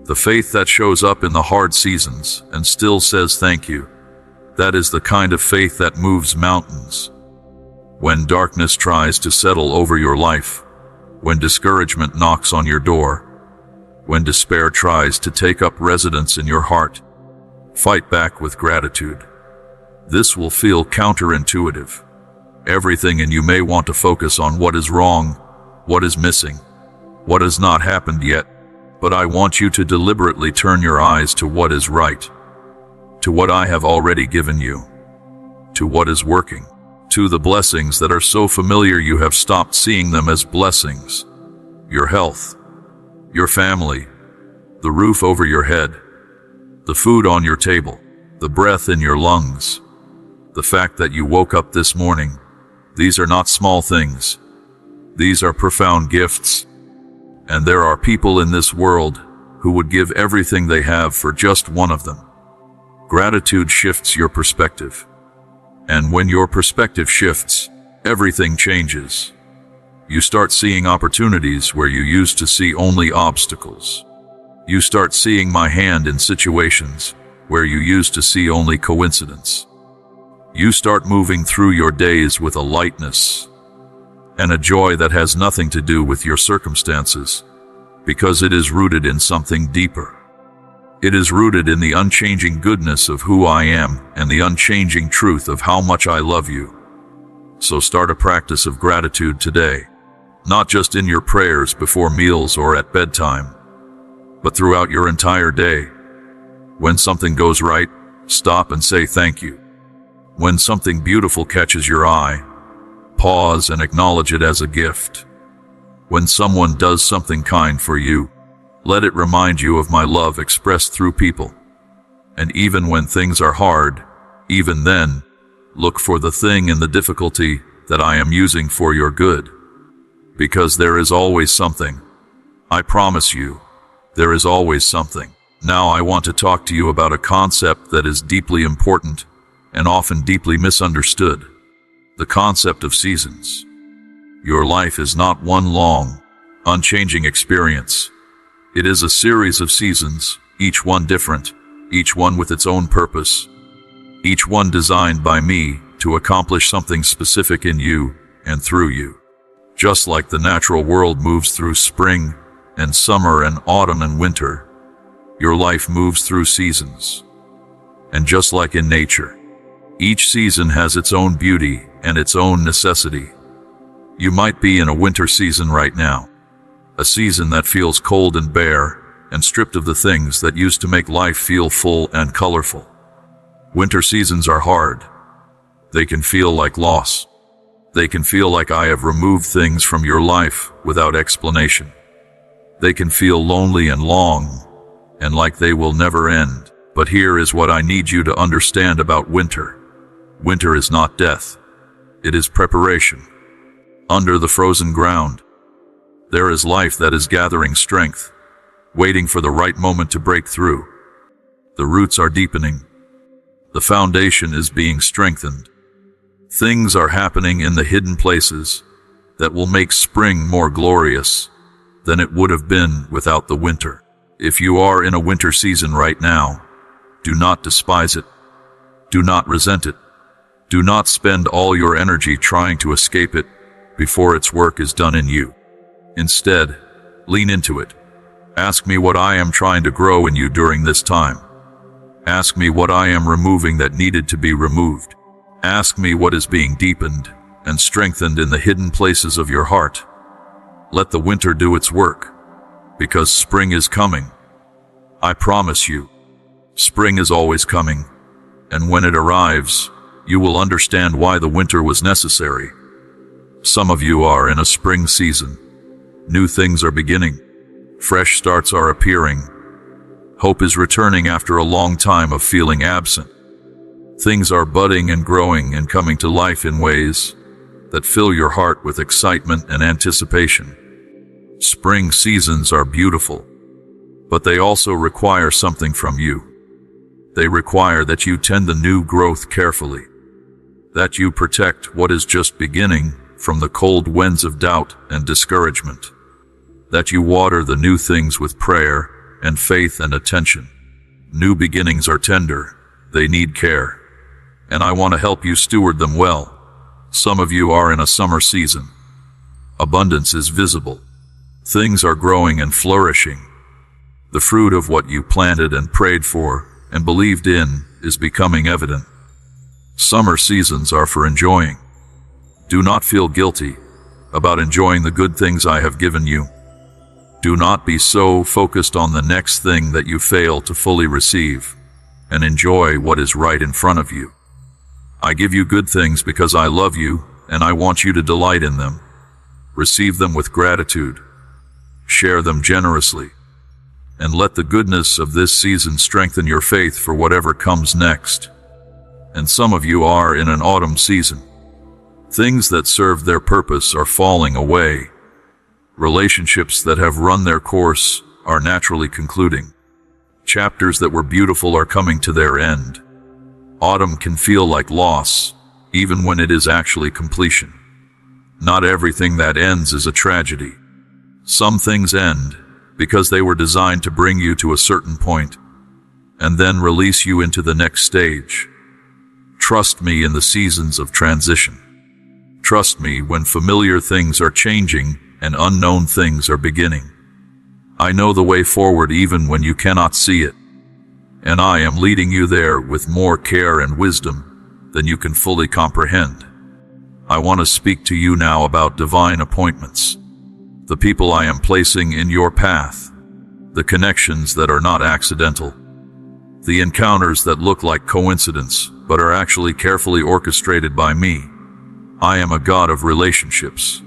the faith that shows up in the hard seasons and still says thank you, that is the kind of faith that moves mountains. When darkness tries to settle over your life, when discouragement knocks on your door, when despair tries to take up residence in your heart, fight back with gratitude. This will feel counterintuitive. Everything in you may want to focus on what is wrong, what is missing, what has not happened yet, but I want you to deliberately turn your eyes to what is right, to what I have already given you, to what is working, to the blessings that are so familiar you have stopped seeing them as blessings. Your health, your family, the roof over your head, the food on your table, the breath in your lungs, the fact that you woke up this morning. These are not small things. These are profound gifts. And there are people in this world who would give everything they have for just one of them. Gratitude shifts your perspective. And when your perspective shifts, everything changes. You start seeing opportunities where you used to see only obstacles. You start seeing my hand in situations where you used to see only coincidence. You start moving through your days with a lightness and a joy that has nothing to do with your circumstances, because it is rooted in something deeper. It is rooted in the unchanging goodness of who I am and the unchanging truth of how much I love you. So start a practice of gratitude today, not just in your prayers before meals or at bedtime, but throughout your entire day. When something goes right, stop and say thank you. When something beautiful catches your eye, pause and acknowledge it as a gift. When someone does something kind for you, let it remind you of my love expressed through people. And even when things are hard, even then, look for the thing in the difficulty that I am using for your good. Because there is always something. I promise you, there is always something. Now I want to talk to you about a concept that is deeply important and often deeply misunderstood. The concept of seasons. Your life is not one long, unchanging experience. It is a series of seasons, each one different, each one with its own purpose, each one designed by me to accomplish something specific in you and through you. Just like the natural world moves through spring and summer and autumn and winter, your life moves through seasons. And just like in nature, each season has its own beauty and its own necessity. You might be in a winter season right now, a season that feels cold and bare and stripped of the things that used to make life feel full and colorful. Winter seasons are hard. They can feel like loss. They can feel like I have removed things from your life without explanation. They can feel lonely and long, and like they will never end. But here is what I need you to understand about winter. Winter is not death. It is preparation. Under the frozen ground, there is life that is gathering strength, waiting for the right moment to break through. The roots are deepening. The foundation is being strengthened. Things are happening in the hidden places that will make spring more glorious than it would have been without the winter. If you are in a winter season right now, do not despise it. Do not resent it. Do not spend all your energy trying to escape it before its work is done in you. Instead, lean into it. Ask me what I am trying to grow in you during this time. Ask me what I am removing that needed to be removed. Ask me what is being deepened and strengthened in the hidden places of your heart. Let the winter do its work, because spring is coming. I promise you, spring is always coming, and when it arrives, you will understand why the winter was necessary. Some of you are in a spring season. New things are beginning. Fresh starts are appearing. Hope is returning after a long time of feeling absent. Things are budding and growing and coming to life in ways that fill your heart with excitement and anticipation. Spring seasons are beautiful, but they also require something from you. They require that you tend the new growth carefully, that you protect what is just beginning from the cold winds of doubt and discouragement, that you water the new things with prayer and faith and attention. New beginnings are tender, they need care, and I want to help you steward them well. Some of you are in a summer season. Abundance is visible. Things are growing and flourishing. The fruit of what you planted and prayed for and believed in is becoming evident. Summer seasons are for enjoying. Do not feel guilty about enjoying the good things I have given you. Do not be so focused on the next thing that you fail to fully receive, and enjoy what is right in front of you. I give you good things because I love you, and I want you to delight in them. Receive them with gratitude. Share them generously. And let the goodness of this season strengthen your faith for whatever comes next. And some of you are in an autumn season. Things that served their purpose are falling away. Relationships that have run their course are naturally concluding. Chapters that were beautiful are coming to their end. Autumn can feel like loss, even when it is actually completion. Not everything that ends is a tragedy. Some things end because they were designed to bring you to a certain point, and then release you into the next stage. Trust me in the seasons of transition. Trust me when familiar things are changing and unknown things are beginning. I know the way forward even when you cannot see it, and I am leading you there with more care and wisdom than you can fully comprehend. I want to speak to you now about divine appointments, the people I am placing in your path, the connections that are not accidental, the encounters that look like coincidence but are actually carefully orchestrated by me. I am a God of relationships.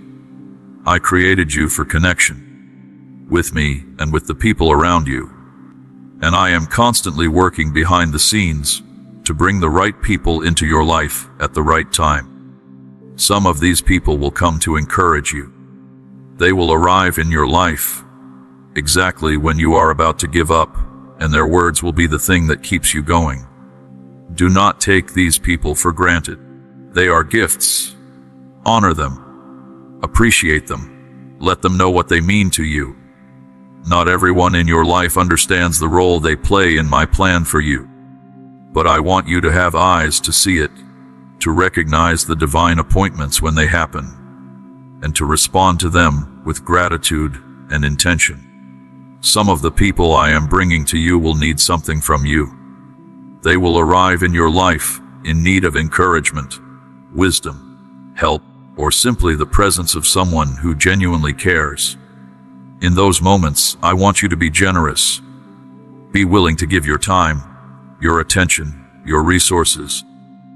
I created you for connection, with me and with the people around you. And I am constantly working behind the scenes to bring the right people into your life at the right time. Some of these people will come to encourage you. They will arrive in your life exactly when you are about to give up, and their words will be the thing that keeps you going. Do not take these people for granted. They are gifts. Honor them. Appreciate them. Let them know what they mean to you. Not everyone in your life understands the role they play in my plan for you. But I want you to have eyes to see it, to recognize the divine appointments when they happen, and to respond to them with gratitude and intention. Some of the people I am bringing to you will need something from you. They will arrive in your life in need of encouragement, wisdom, help, or simply the presence of someone who genuinely cares. In those moments, I want you to be generous. Be willing to give your time, your attention, your resources,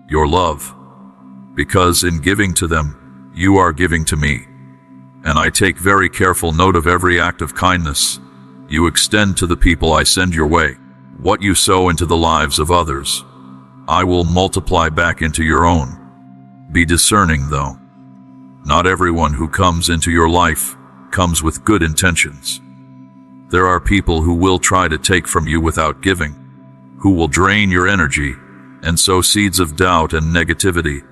your love. Because in giving to them, you are giving to me. And I take very careful note of every act of kindness you extend to the people I send your way. What you sow into the lives of others, I will multiply back into your own. Be discerning, though. Not everyone who comes into your life comes with good intentions. There are people who will try to take from you without giving, who will drain your energy and sow seeds of doubt and negativity,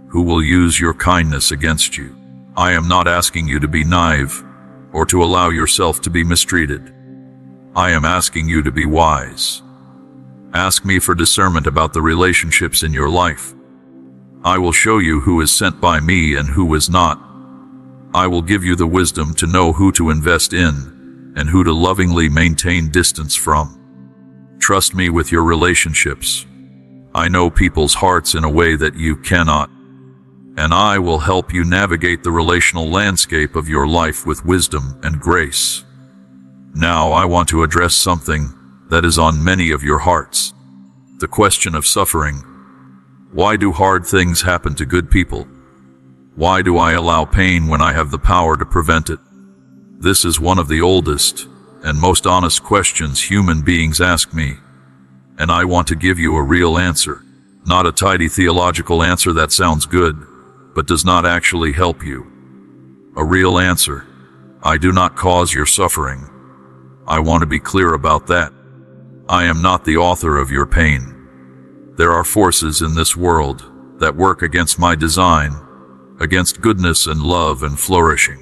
who will use your kindness against you. I am not asking you to be naive or to allow yourself to be mistreated. I am asking you to be wise. Ask me for discernment about the relationships in your life. I will show you who is sent by me and who is not. I will give you the wisdom to know who to invest in and who to lovingly maintain distance from. Trust me with your relationships. I know people's hearts in a way that you cannot, and I will help you navigate the relational landscape of your life with wisdom and grace. Now I want to address something that is on many of your hearts: the question of suffering. Why do hard things happen to good people? Why do I allow pain when I have the power to prevent it? This is one of the oldest and most honest questions human beings ask me, and I want to give you a real answer, not a tidy theological answer that sounds good, but does not actually help you. A real answer. I do not cause your suffering. I want to be clear about that. I am not the author of your pain. There are forces in this world that work against my design, against goodness and love and flourishing.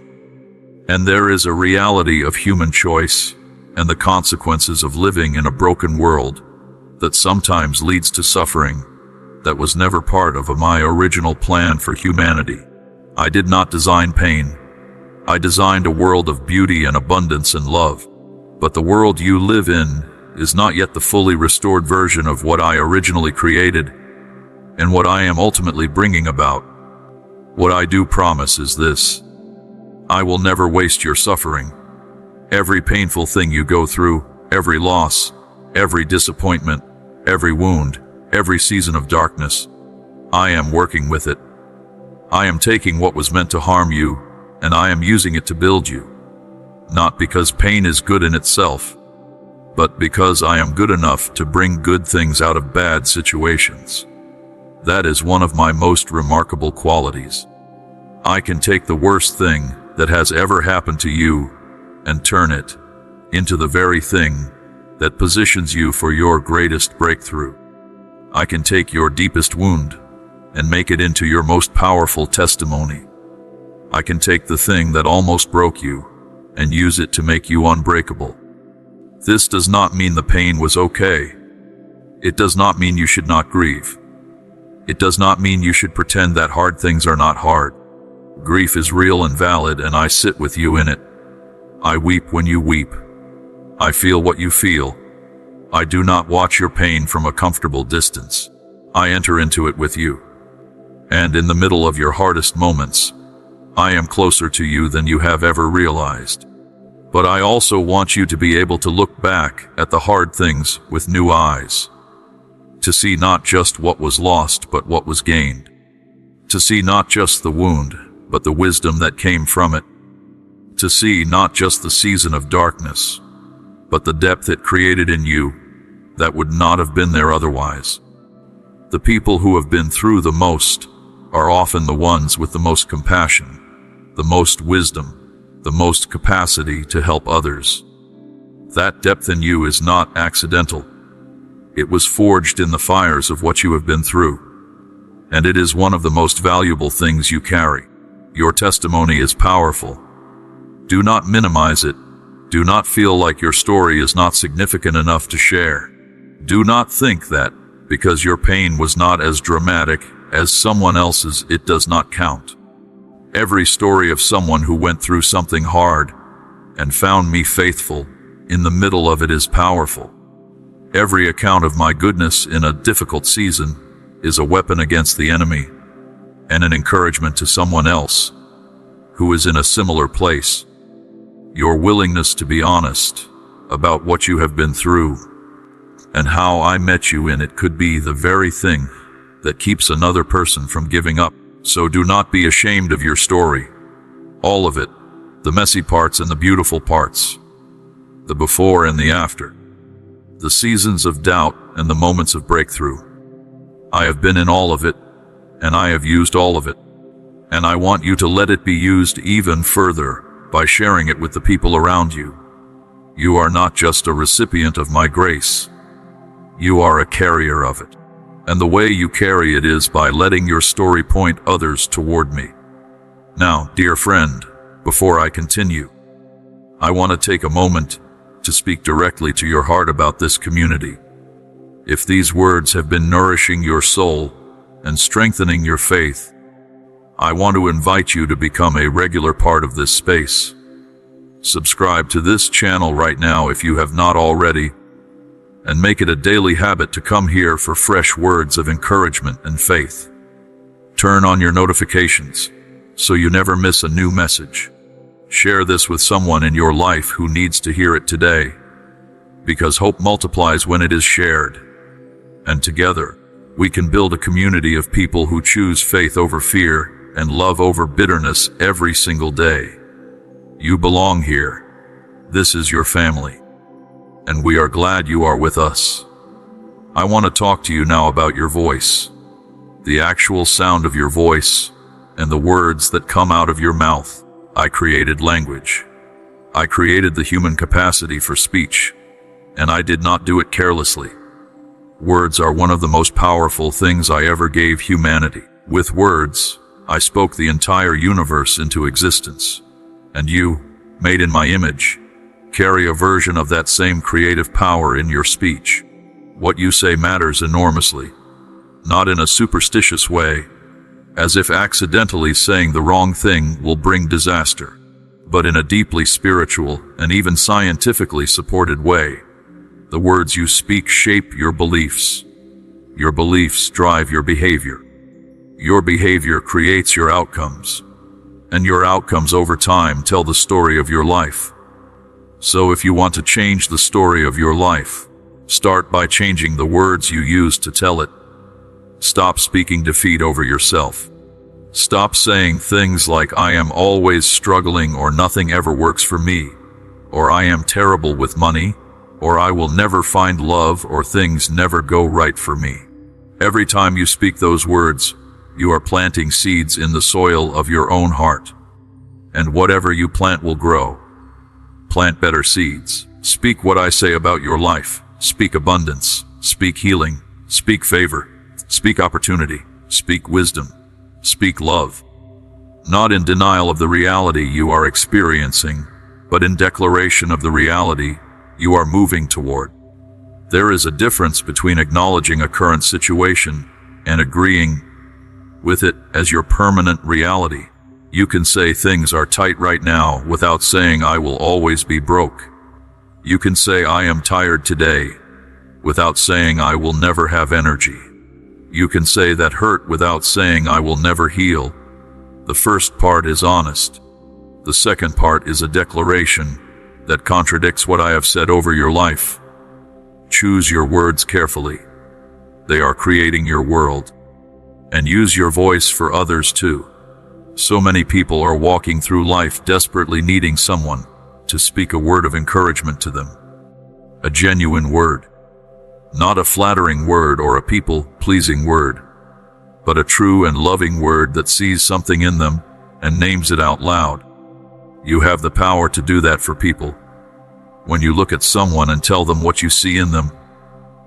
And there is a reality of human choice and the consequences of living in a broken world that sometimes leads to suffering that was never part of my original plan for humanity. I did not design pain. I designed a world of beauty and abundance and love. But the world you live in is not yet the fully restored version of what I originally created and what I am ultimately bringing about. What I do promise is this: I will never waste your suffering. Every painful thing you go through, every loss, every disappointment, every wound, every season of darkness, I am working with it. I am taking what was meant to harm you, and I am using it to build you. Not because pain is good in itself, but because I am good enough to bring good things out of bad situations. That is one of my most remarkable qualities. I can take the worst thing that has ever happened to you and turn it into the very thing that positions you for your greatest breakthrough. I can take your deepest wound and make it into your most powerful testimony. I can take the thing that almost broke you and use it to make you unbreakable. This does not mean the pain was okay. It does not mean you should not grieve. It does not mean you should pretend that hard things are not hard. Grief is real and valid, and I sit with you in it. I weep when you weep. I feel what you feel. I do not watch your pain from a comfortable distance. I enter into it with you. And in the middle of your hardest moments, I am closer to you than you have ever realized. But I also want you to be able to look back at the hard things with new eyes. To see not just what was lost, but what was gained. To see not just the wound, but the wisdom that came from it. To see not just the season of darkness, but the depth it created in you that would not have been there otherwise. The people who have been through the most are often the ones with the most compassion, the most wisdom, the most capacity to help others. That depth in you is not accidental. It was forged in the fires of what you have been through, and it is one of the most valuable things you carry. Your testimony is powerful. Do not minimize it. Do not feel like your story is not significant enough to share. Do not think that because your pain was not as dramatic as someone else's, it does not count. Every story of someone who went through something hard and found me faithful in the middle of it is powerful. Every account of my goodness in a difficult season is a weapon against the enemy and an encouragement to someone else who is in a similar place. Your willingness to be honest about what you have been through and how I met you in it could be the very thing that keeps another person from giving up. So do not be ashamed of your story. All of it, the messy parts and the beautiful parts, the before and the after, the seasons of doubt and the moments of breakthrough. I have been in all of it, and I have used all of it, and I want you to let it be used even further by sharing it with the people around you. You are not just a recipient of my grace. You are a carrier of it. And the way you carry it is by letting your story point others toward me. Now, dear friend, before I continue, I want to take a moment to speak directly to your heart about this community. If these words have been nourishing your soul and strengthening your faith, I want to invite you to become a regular part of this space. Subscribe to this channel right now if you have not already, and make it a daily habit to come here for fresh words of encouragement and faith. Turn on your notifications so you never miss a new message. Share this with someone in your life who needs to hear it today, because hope multiplies when it is shared. And together, we can build a community of people who choose faith over fear and love over bitterness every single day. You belong here. This is your family, and we are glad you are with us. I want to talk to you now about your voice, the actual sound of your voice, and the words that come out of your mouth. I created language. I created the human capacity for speech, and I did not do it carelessly. Words are one of the most powerful things I ever gave humanity. With words, I spoke the entire universe into existence, and you, made in my image, carry a version of that same creative power in your speech. What you say matters enormously, not in a superstitious way, as if accidentally saying the wrong thing will bring disaster, but in a deeply spiritual and even scientifically supported way. The words you speak shape your beliefs. Your beliefs drive your behavior. Your behavior creates your outcomes, and your outcomes over time tell the story of your life. So if you want to change the story of your life, start by changing the words you use to tell it. Stop speaking defeat over yourself. Stop saying things like I am always struggling, or nothing ever works for me, or I am terrible with money, or I will never find love, or things never go right for me. Every time you speak those words, you are planting seeds in the soil of your own heart. And whatever you plant will grow. Plant better seeds. Speak what I say about your life. Speak abundance. Speak healing. Speak favor. Speak opportunity. Speak wisdom. Speak love. Not in denial of the reality you are experiencing, but in declaration of the reality you are moving toward. There is a difference between acknowledging a current situation and agreeing with it as your permanent reality. You can say things are tight right now without saying I will always be broke. You can say I am tired today without saying I will never have energy. You can say that hurt without saying I will never heal. The first part is honest. The second part is a declaration that contradicts what I have said over your life. Choose your words carefully. They are creating your world. And use your voice for others too. So many people are walking through life desperately needing someone to speak a word of encouragement to them. A genuine word. Not a flattering word or a people-pleasing word, but a true and loving word that sees something in them and names it out loud. You have the power to do that for people. When you look at someone and tell them what you see in them,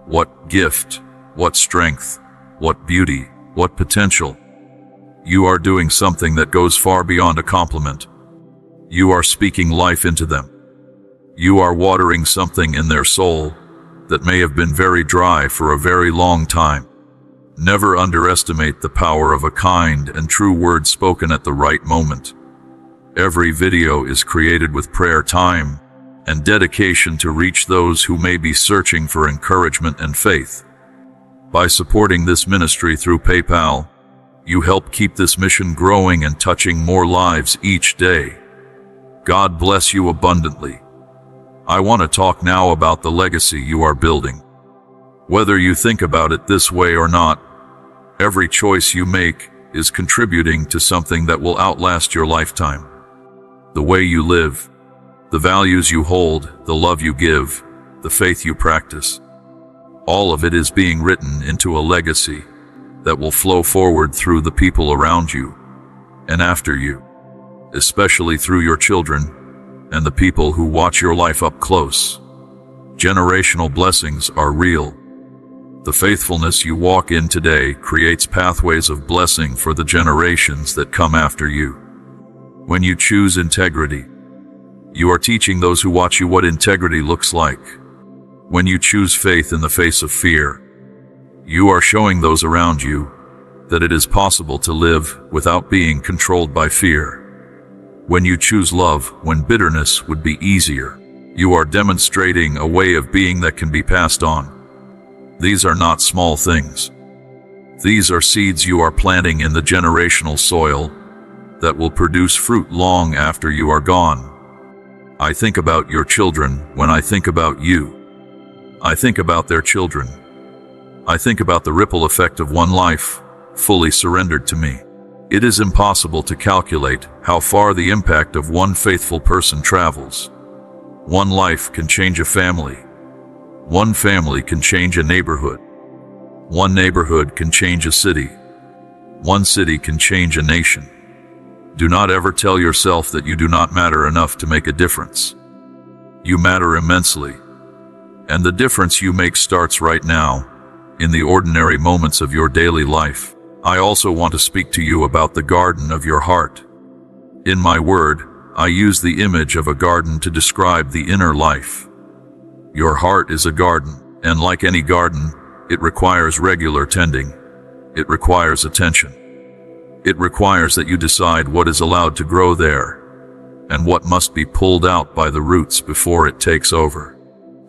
what gift, what strength, what beauty, what potential, you are doing something that goes far beyond a compliment. You are speaking life into them. You are watering something in their soul that may have been very dry for a very long time. Never underestimate the power of a kind and true word spoken at the right moment. Every video is created with prayer time and dedication to reach those who may be searching for encouragement and faith. By supporting this ministry through PayPal, you help keep this mission growing and touching more lives each day. God bless you abundantly. I want to talk now about the legacy you are building. Whether you think about it this way or not, every choice you make is contributing to something that will outlast your lifetime. The way you live, the values you hold, the love you give, the faith you practice, all of it is being written into a legacy that will flow forward through the people around you and after you, especially through your children and the people who watch your life up close. Generational blessings are real. The faithfulness you walk in today creates pathways of blessing for the generations that come after you. When you choose integrity, you are teaching those who watch you what integrity looks like. When you choose faith in the face of fear, you are showing those around you that it is possible to live without being controlled by fear. When you choose love when bitterness would be easier, you are demonstrating a way of being that can be passed on. These are not small things. These are seeds you are planting in the generational soil that will produce fruit long after you are gone. I think about your children when I think about you. I think about their children. I think about the ripple effect of one life fully surrendered to me. It is impossible to calculate how far the impact of one faithful person travels. One life can change a family. One family can change a neighborhood. One neighborhood can change a city. One city can change a nation. Do not ever tell yourself that you do not matter enough to make a difference. You matter immensely. And the difference you make starts right now, in the ordinary moments of your daily life. I also want to speak to you about the garden of your heart. In my word, I use the image of a garden to describe the inner life. Your heart is a garden, and like any garden, it requires regular tending. It requires attention. It requires that you decide what is allowed to grow there, and what must be pulled out by the roots before it takes over.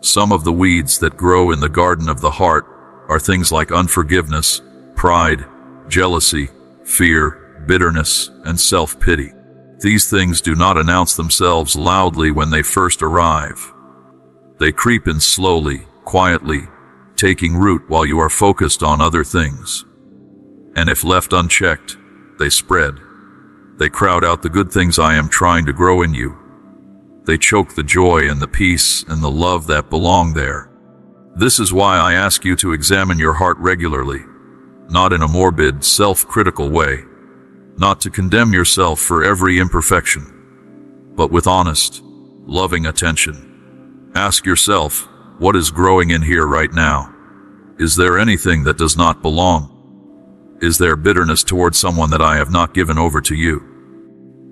Some of the weeds that grow in the garden of the heart are things like unforgiveness, pride, jealousy, fear, bitterness, and self-pity. These things do not announce themselves loudly when they first arrive. They creep in slowly, quietly, taking root while you are focused on other things. And if left unchecked, they spread. They crowd out the good things I am trying to grow in you. They choke the joy and the peace and the love that belong there. This is why I ask you to examine your heart regularly, not in a morbid, self-critical way, not to condemn yourself for every imperfection, but with honest, loving attention. Ask yourself, what is growing in here right now? Is there anything that does not belong? Is there bitterness towards someone that I have not given over to you?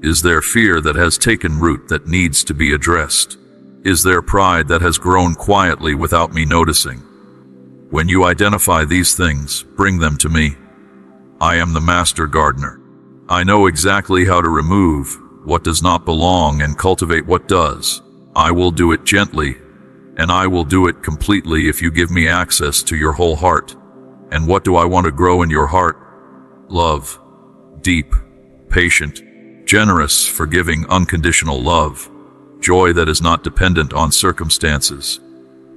Is there fear that has taken root that needs to be addressed? Is there pride that has grown quietly without me noticing? When you identify these things, bring them to me. I am the master gardener. I know exactly how to remove what does not belong and cultivate what does. I will do it gently, and I will do it completely if you give me access to your whole heart. And what do I want to grow in your heart? Love. Deep, patient, generous, forgiving, unconditional love. Joy that is not dependent on circumstances.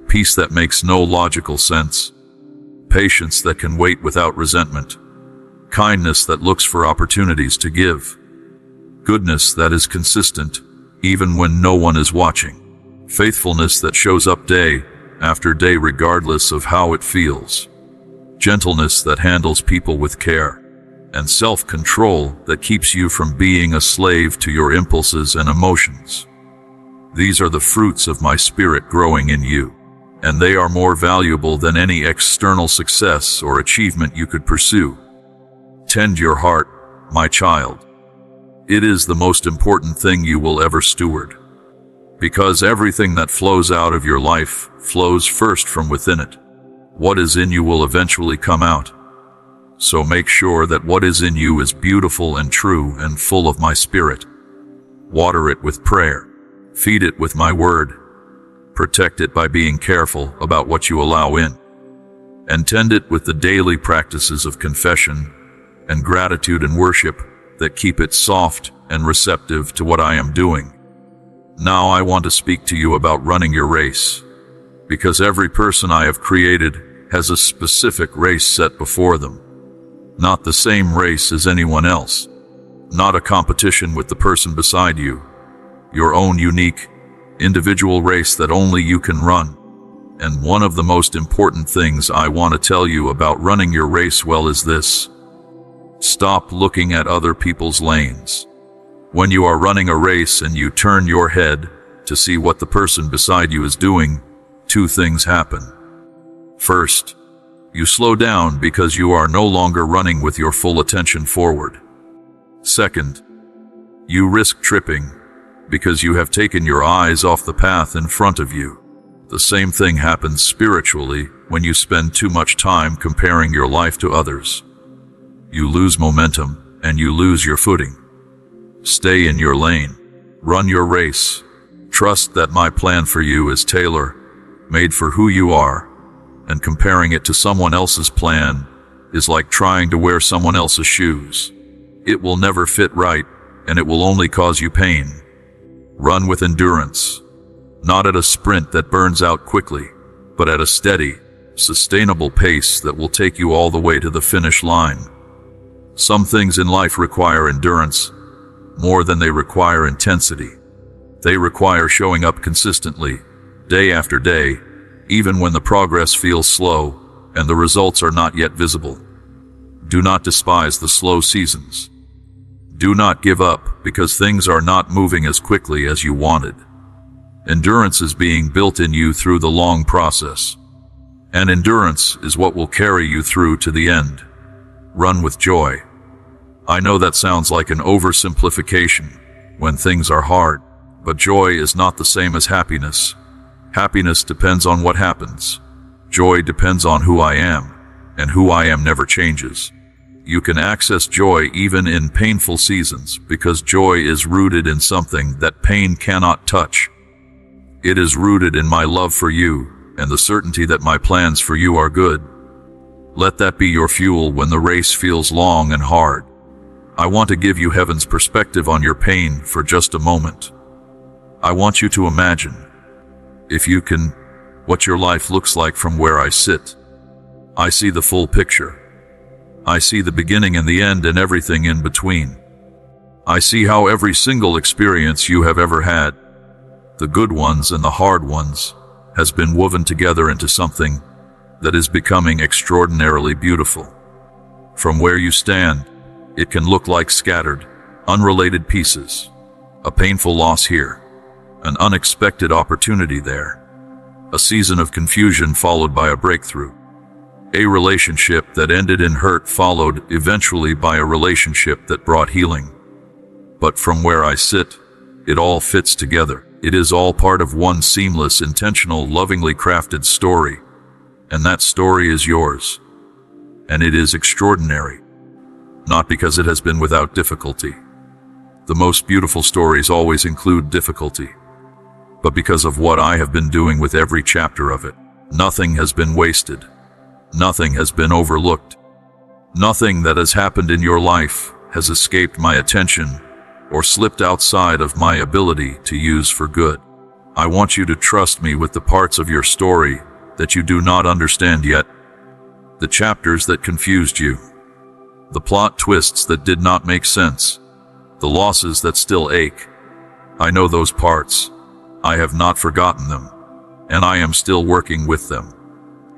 Peace that makes no logical sense. Patience that can wait without resentment. Kindness that looks for opportunities to give. Goodness that is consistent, even when no one is watching. Faithfulness that shows up day after day regardless of how it feels. Gentleness that handles people with care. And self-control that keeps you from being a slave to your impulses and emotions. These are the fruits of my spirit growing in you, and they are more valuable than any external success or achievement you could pursue. Tend your heart, my child. It is the most important thing you will ever steward, because everything that flows out of your life flows first from within it. What is in you will eventually come out. So make sure that what is in you is beautiful and true and full of my spirit. Water it with prayer. Feed it with my word. Protect it by being careful about what you allow in. And tend it with the daily practices of confession and gratitude and worship that keep it soft and receptive to what I am doing. Now I want to speak to you about running your race, because every person I have created has a specific race set before them. Not the same race as anyone else. Not a competition with the person beside you. Your own unique, individual race that only you can run. And one of the most important things I want to tell you about running your race well is this. Stop looking at other people's lanes. When you are running a race and you turn your head to see what the person beside you is doing, two things happen. First, you slow down because you are no longer running with your full attention forward. Second, you risk tripping because you have taken your eyes off the path in front of you. The same thing happens spiritually when you spend too much time comparing your life to others. You lose momentum and you lose your footing. Stay in your lane. Run your race. Trust that my plan for you is tailor-made for who you are. And comparing it to someone else's plan is like trying to wear someone else's shoes. It will never fit right, and it will only cause you pain. Run with endurance, not at a sprint that burns out quickly, but at a steady, sustainable pace that will take you all the way to the finish line. Some things in life require endurance more than they require intensity. They require showing up consistently, day after day, even when the progress feels slow and the results are not yet visible. Do not despise the slow seasons. Do not give up because things are not moving as quickly as you wanted. Endurance is being built in you through the long process. And endurance is what will carry you through to the end. Run with joy. I know that sounds like an oversimplification when things are hard, but joy is not the same as happiness. Happiness depends on what happens. Joy depends on who I am, and who I am never changes. You can access joy even in painful seasons because joy is rooted in something that pain cannot touch. It is rooted in my love for you and the certainty that my plans for you are good. Let that be your fuel when the race feels long and hard. I want to give you heaven's perspective on your pain for just a moment. I want you to imagine, if you can, what your life looks like from where I sit. I see the full picture. I see the beginning and the end and everything in between. I see how every single experience you have ever had, the good ones and the hard ones, has been woven together into something that is becoming extraordinarily beautiful. From where you stand, it can look like scattered, unrelated pieces. A painful loss here, an unexpected opportunity there, a season of confusion followed by a breakthrough. A relationship that ended in hurt followed eventually by a relationship that brought healing. But from where I sit, it all fits together. It is all part of one seamless, intentional, lovingly crafted story. And that story is yours. And it is extraordinary. Not because it has been without difficulty. The most beautiful stories always include difficulty. But because of what I have been doing with every chapter of it, nothing has been wasted. Nothing has been overlooked. Nothing that has happened in your life has escaped my attention or slipped outside of my ability to use for good. I want you to trust me with the parts of your story that you do not understand yet, the chapters that confused you, the plot twists that did not make sense, the losses that still ache. I know those parts. I have not forgotten them, and I am still working with them.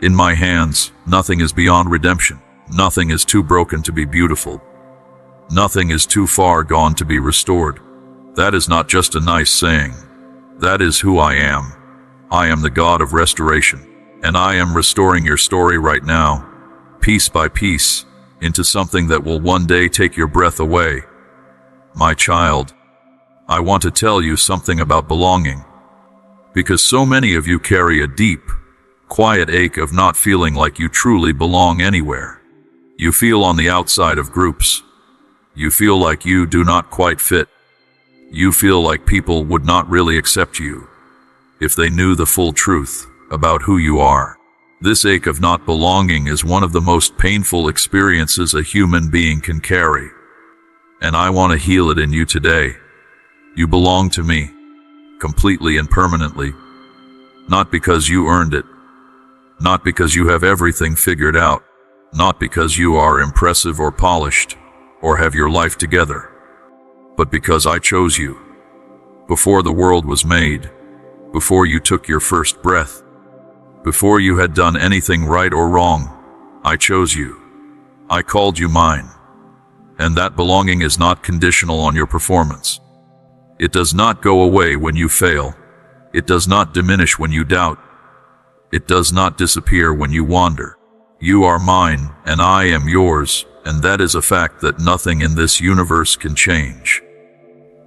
In my hands, nothing is beyond redemption. Nothing is too broken to be beautiful. Nothing is too far gone to be restored. That is not just a nice saying. That is who I am. I am the God of restoration, and I am restoring your story right now, piece by piece, into something that will one day take your breath away. My child, I want to tell you something about belonging, because so many of you carry a deep, quiet ache of not feeling like you truly belong anywhere. You feel on the outside of groups. You feel like you do not quite fit. You feel like people would not really accept you if they knew the full truth about who you are. This ache of not belonging is one of the most painful experiences a human being can carry. And I want to heal it in you today. You belong to me, completely and permanently. Not because you earned it. Not because you have everything figured out. Not because you are impressive or polished, or have your life together. But because I chose you. Before the world was made. Before you took your first breath. Before you had done anything right or wrong, I chose you. I called you mine. And that belonging is not conditional on your performance. It does not go away when you fail. It does not diminish when you doubt. It does not disappear when you wander. You are mine, and I am yours, and that is a fact that nothing in this universe can change.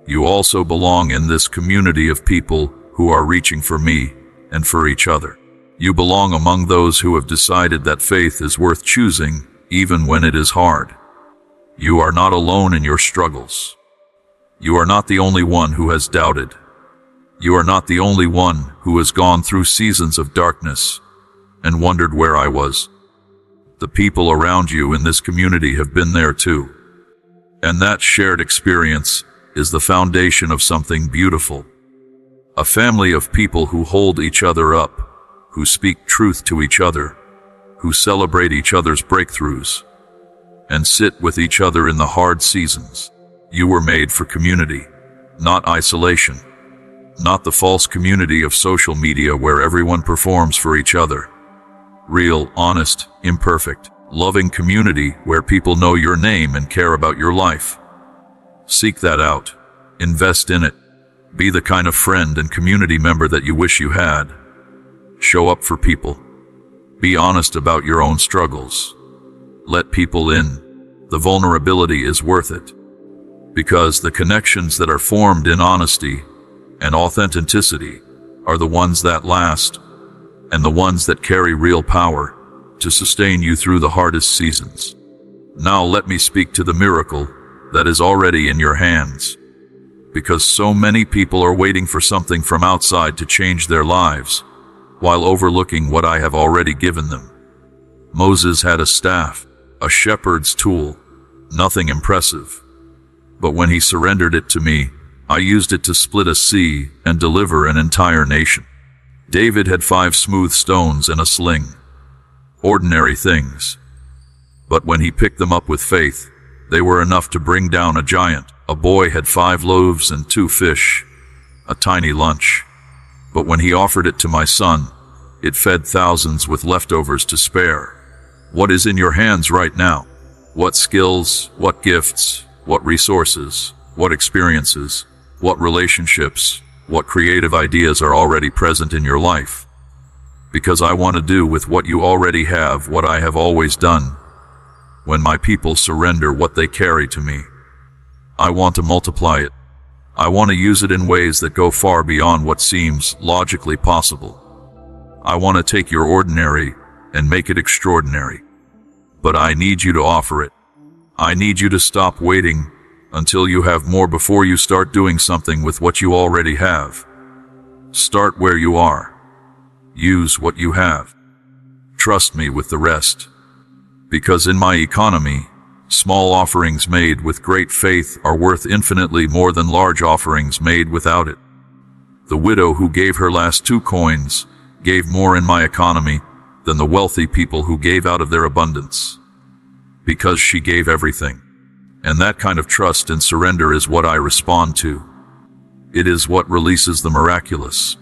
You also belong in this community of people who are reaching for me and for each other. You belong among those who have decided that faith is worth choosing, even when it is hard. You are not alone in your struggles. You are not the only one who has doubted. You are not the only one who has gone through seasons of darkness and wondered where I was. The people around you in this community have been there too. And that shared experience is the foundation of something beautiful. A family of people who hold each other up, who speak truth to each other, who celebrate each other's breakthroughs, and sit with each other in the hard seasons. You were made for community, not isolation. Not the false community of social media where everyone performs for each other. Real, honest, imperfect, loving community where people know your name and care about your life. Seek that out. Invest in it. Be the kind of friend and community member that you wish you had. Show up for people. Be honest about your own struggles. Let people in. The vulnerability is worth it. Because the connections that are formed in honesty and authenticity are the ones that last, and the ones that carry real power to sustain you through the hardest seasons. Now let me speak to the miracle that is already in your hands. Because so many people are waiting for something from outside to change their lives, while overlooking what I have already given them. Moses had a staff, a shepherd's tool, nothing impressive. But when he surrendered it to me, I used it to split a sea and deliver an entire nation. David had 5 smooth stones and a sling. Ordinary things. But when he picked them up with faith, they were enough to bring down a giant. A boy had 5 loaves and 2 fish, a tiny lunch. But when he offered it to my son, it fed thousands with leftovers to spare. What is in your hands right now? What skills, what gifts, what resources, what experiences, what relationships, what creative ideas are already present in your life? Because I want to do with what you already have what I have always done. When my people surrender what they carry to me, I want to multiply it. I want to use it in ways that go far beyond what seems logically possible. I want to take your ordinary and make it extraordinary. But I need you to offer it. I need you to stop waiting until you have more before you start doing something with what you already have. Start where you are. Use what you have. Trust me with the rest. Because in my economy, small offerings made with great faith are worth infinitely more than large offerings made without it. The widow who gave her last 2 coins gave more in my economy than the wealthy people who gave out of their abundance. Because she gave everything. And that kind of trust and surrender is what I respond to. It is what releases the miraculous.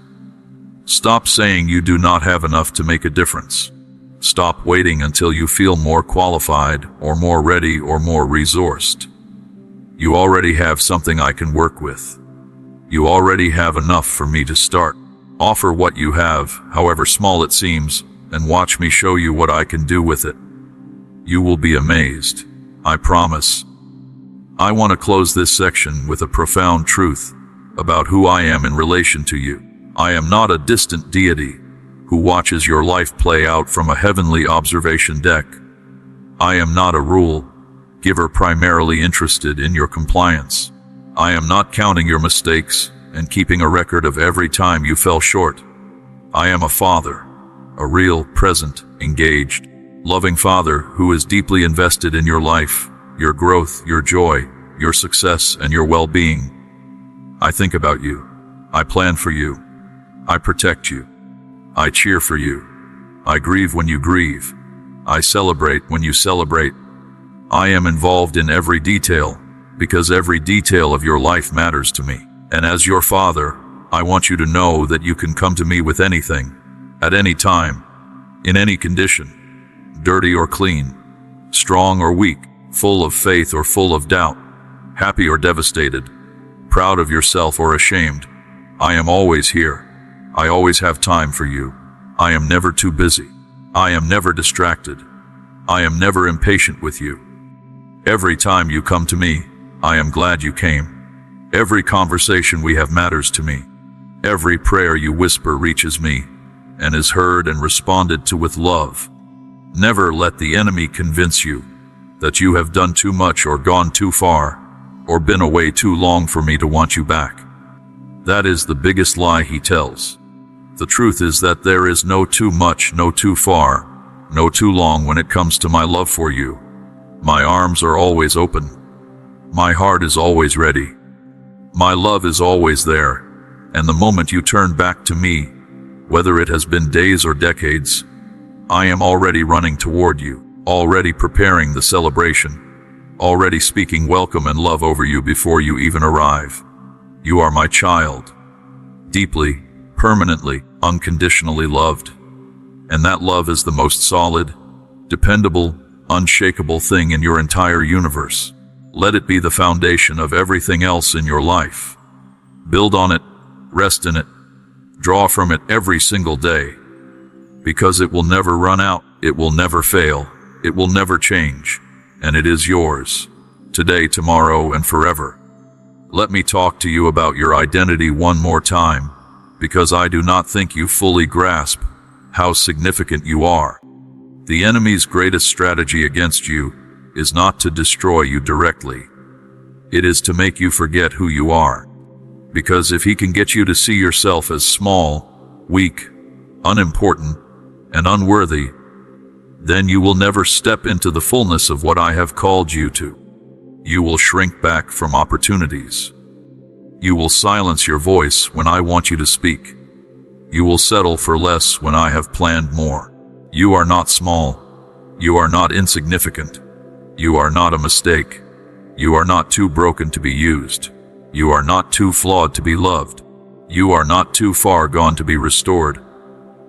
Stop saying you do not have enough to make a difference. Stop waiting until you feel more qualified or more ready or more resourced. You already have something I can work with. You already have enough for me to start. Offer what you have, however small it seems, and watch me show you what I can do with it. You will be amazed. I promise. I want to close this section with a profound truth about who I am in relation to you. I am not a distant deity who watches your life play out from a heavenly observation deck. I am not a rule giver primarily interested in your compliance. I am not counting your mistakes and keeping a record of every time you fell short. I am a father, a real, present, engaged, loving father who is deeply invested in your life, your growth, your joy, your success, and your well-being. I think about you. I plan for you. I protect you. I cheer for you. I grieve when you grieve. I celebrate when you celebrate. I am involved in every detail because every detail of your life matters to me. And as your father, I want you to know that you can come to me with anything, at any time, in any condition, dirty or clean, strong or weak, full of faith or full of doubt, happy or devastated, proud of yourself or ashamed. I am always here. I always have time for you. I am never too busy. I am never distracted. I am never impatient with you. Every time you come to me, I am glad you came. Every conversation we have matters to me. Every prayer you whisper reaches me and is heard and responded to with love. Never let the enemy convince you that you have done too much or gone too far or been away too long for me to want you back. That is the biggest lie he tells. The truth is that there is no too much, no too far, no too long when it comes to my love for you. My arms are always open. My heart is always ready. My love is always there, and the moment you turn back to me, whether it has been days or decades, I am already running toward you, already preparing the celebration, already speaking welcome and love over you before you even arrive. You are my child. deeply, permanently, unconditionally loved. And that love is the most solid, dependable, unshakable thing in your entire universe. Let it be the foundation of everything else in your life. Build on it, rest in it, draw from it every single day. Because it will never run out, it will never fail, it will never change, and it is yours, today, tomorrow, and forever. Let me talk to you about your identity one more time, because I do not think you fully grasp how significant you are. The enemy's greatest strategy against you is not to destroy you directly. It is to make you forget who you are. Because if he can get you to see yourself as small, weak, unimportant, and unworthy, then you will never step into the fullness of what I have called you to. You will shrink back from opportunities. You will silence your voice when I want you to speak. You will settle for less when I have planned more. You are not small. You are not insignificant. You are not a mistake. You are not too broken to be used. You are not too flawed to be loved. You are not too far gone to be restored.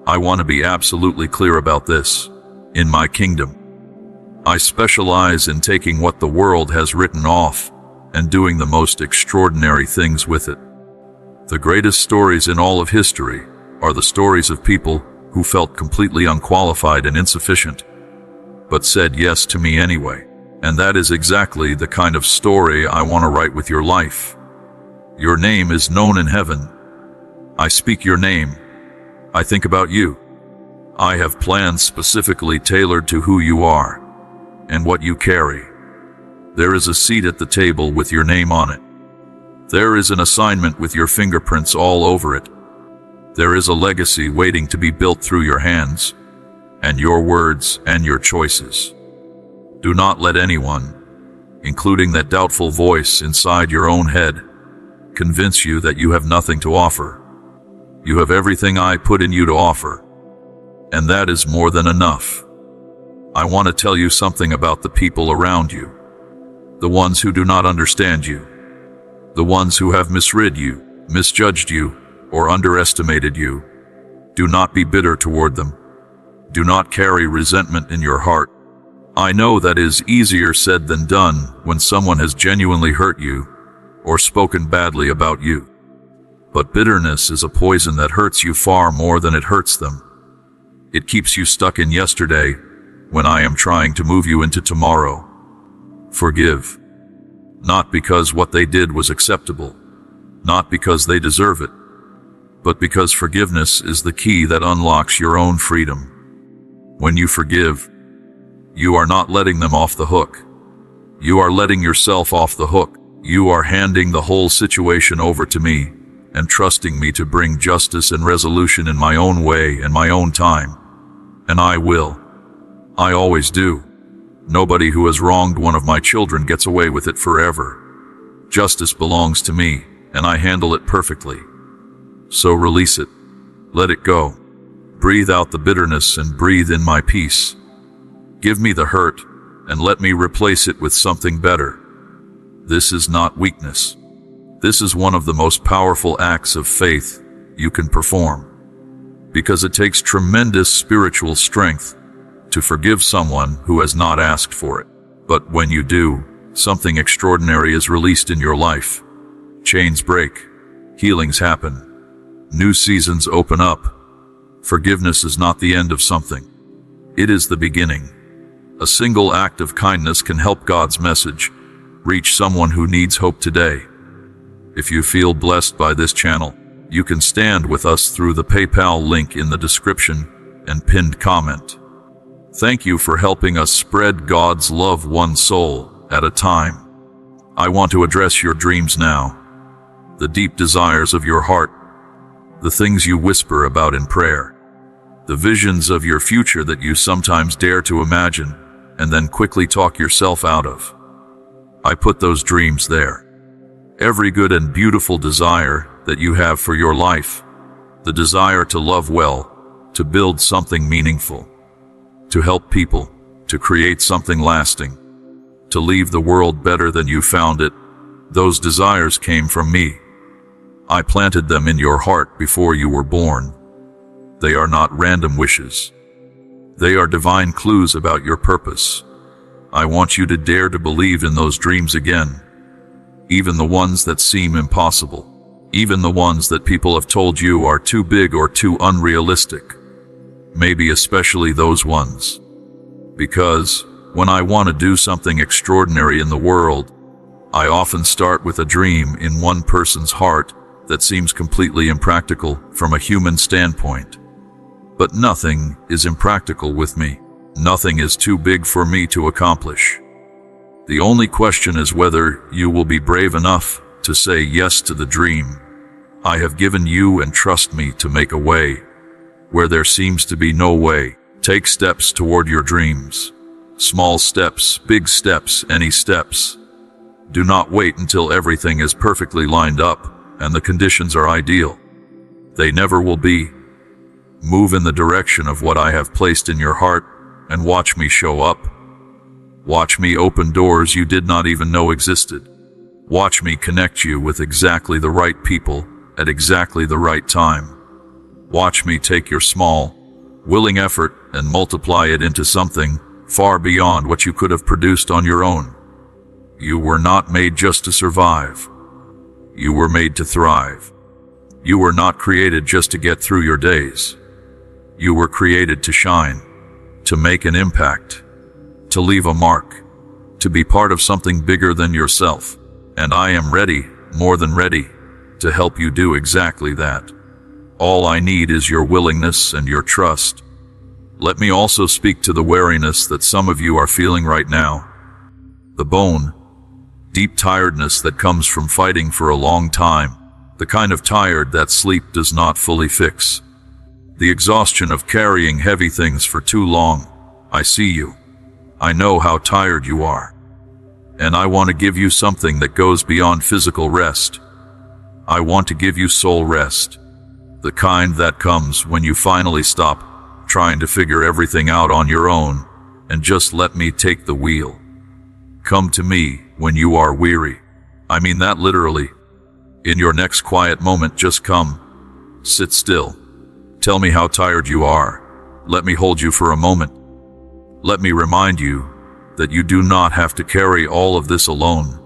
I want to be absolutely clear about this. In my kingdom, I specialize in taking what the world has written off and doing the most extraordinary things with it. The greatest stories in all of history are the stories of people who felt completely unqualified and insufficient, but said yes to me anyway. And that is exactly the kind of story I want to write with your life. Your name is known in heaven. I speak your name. I think about you. I have plans specifically tailored to who you are and what you carry. There is a seat at the table with your name on it. There is an assignment with your fingerprints all over it. There is a legacy waiting to be built through your hands, and your words and your choices. Do not let anyone, including that doubtful voice inside your own head, convince you that you have nothing to offer. You have everything I put in you to offer, and that is more than enough. I want to tell you something about the people around you, the ones who do not understand you, the ones who have misread you, misjudged you, or underestimated you. Do not be bitter toward them. Do not carry resentment in your heart. I know that is easier said than done when someone has genuinely hurt you or spoken badly about you. But bitterness is a poison that hurts you far more than it hurts them. It keeps you stuck in yesterday when I am trying to move you into tomorrow. Forgive. Not because what they did was acceptable, not because they deserve it, but because forgiveness is the key that unlocks your own freedom. When you forgive, you are not letting them off the hook. You are letting yourself off the hook. You are handing the whole situation over to me and trusting me to bring justice and resolution in my own way and my own time. And I will. I always do. Nobody who has wronged one of my children gets away with it forever. Justice belongs to me, and I handle it perfectly. So release it. Let it go. Breathe out the bitterness and breathe in my peace. Give me the hurt, and let me replace it with something better. This is not weakness. This is one of the most powerful acts of faith you can perform, because it takes tremendous spiritual strength to forgive someone who has not asked for it. But when you do, something extraordinary is released in your life. Chains break. Healings happen. New seasons open up. Forgiveness is not the end of something. It is the beginning. A single act of kindness can help God's message reach someone who needs hope today. If you feel blessed by this channel, you can stand with us through the PayPal link in the description and pinned comment. Thank you for helping us spread God's love one soul at a time. I want to address your dreams now, the deep desires of your heart, the things you whisper about in prayer, the visions of your future that you sometimes dare to imagine and then quickly talk yourself out of. I put those dreams there. Every good and beautiful desire that you have for your life, the desire to love well, to build something meaningful, to help people, to create something lasting, to leave the world better than you found it, those desires came from me. I planted them in your heart before you were born. They are not random wishes. They are divine clues about your purpose. I want you to dare to believe in those dreams again, even the ones that seem impossible, even the ones that people have told you are too big or too unrealistic, maybe especially those ones. Because when I want to do something extraordinary in the world, I often start with a dream in one person's heart that seems completely impractical from a human standpoint. But nothing is impractical with me. Nothing is too big for me to accomplish. The only question is whether you will be brave enough to say yes to the dream I have given you and trust me to make a way where there seems to be no way. Take steps toward your dreams. Small steps, big steps, any steps. Do not wait until everything is perfectly lined up and the conditions are ideal. They never will be. Move in the direction of what I have placed in your heart and watch me show up. Watch me open doors you did not even know existed. Watch me connect you with exactly the right people at exactly the right time. Watch me take your small, willing effort and multiply it into something far beyond what you could have produced on your own. You were not made just to survive. You were made to thrive. You were not created just to get through your days. You were created to shine, to make an impact, to leave a mark, to be part of something bigger than yourself. And I am ready, more than ready, to help you do exactly that. All I need is your willingness and your trust. Let me also speak to the weariness that some of you are feeling right now. The bone, deep tiredness that comes from fighting for a long time, the kind of tired that sleep does not fully fix. The exhaustion of carrying heavy things for too long. I see you. I know how tired you are. And I want to give you something that goes beyond physical rest. I want to give you soul rest. The kind that comes when you finally stop trying to figure everything out on your own and just let me take the wheel. Come to me when you are weary. I mean that literally. In your next quiet moment, just come. Sit still. Tell me how tired you are. Let me hold you for a moment. Let me remind you that you do not have to carry all of this alone.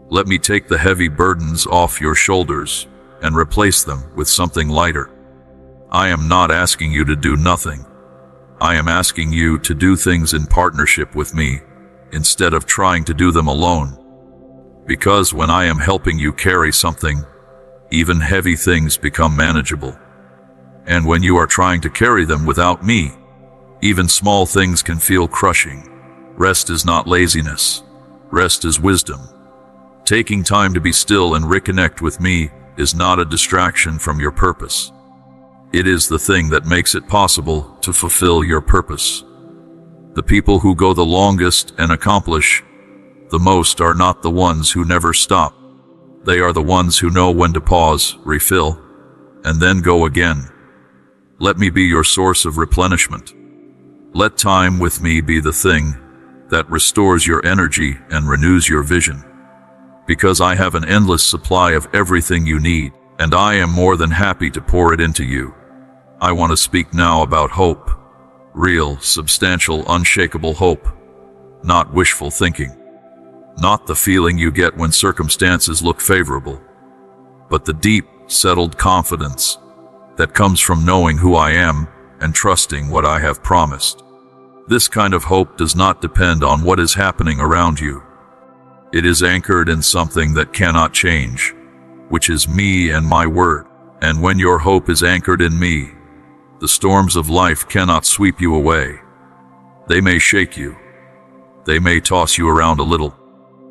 Let me take the heavy burdens off your shoulders and replace them with something lighter. I am not asking you to do nothing. I am asking you to do things in partnership with me instead of trying to do them alone. Because when I am helping you carry something, even heavy things become manageable. And when you are trying to carry them without me, even small things can feel crushing. Rest is not laziness. Rest is wisdom. Taking time to be still and reconnect with me is not a distraction from your purpose. It is the thing that makes it possible to fulfill your purpose. The people who go the longest and accomplish the most are not the ones who never stop. They are the ones who know when to pause, refill, and then go again. Let me be your source of replenishment. Let time with me be the thing that restores your energy and renews your vision. Because I have an endless supply of everything you need, and I am more than happy to pour it into you. I want to speak now about hope. Real, substantial, unshakable hope. Not wishful thinking. Not the feeling you get when circumstances look favorable, but the deep, settled confidence that comes from knowing who I am and trusting what I have promised. This kind of hope does not depend on what is happening around you. It is anchored in something that cannot change, which is me and my word. And when your hope is anchored in me, the storms of life cannot sweep you away. They may shake you. They may toss you around a little,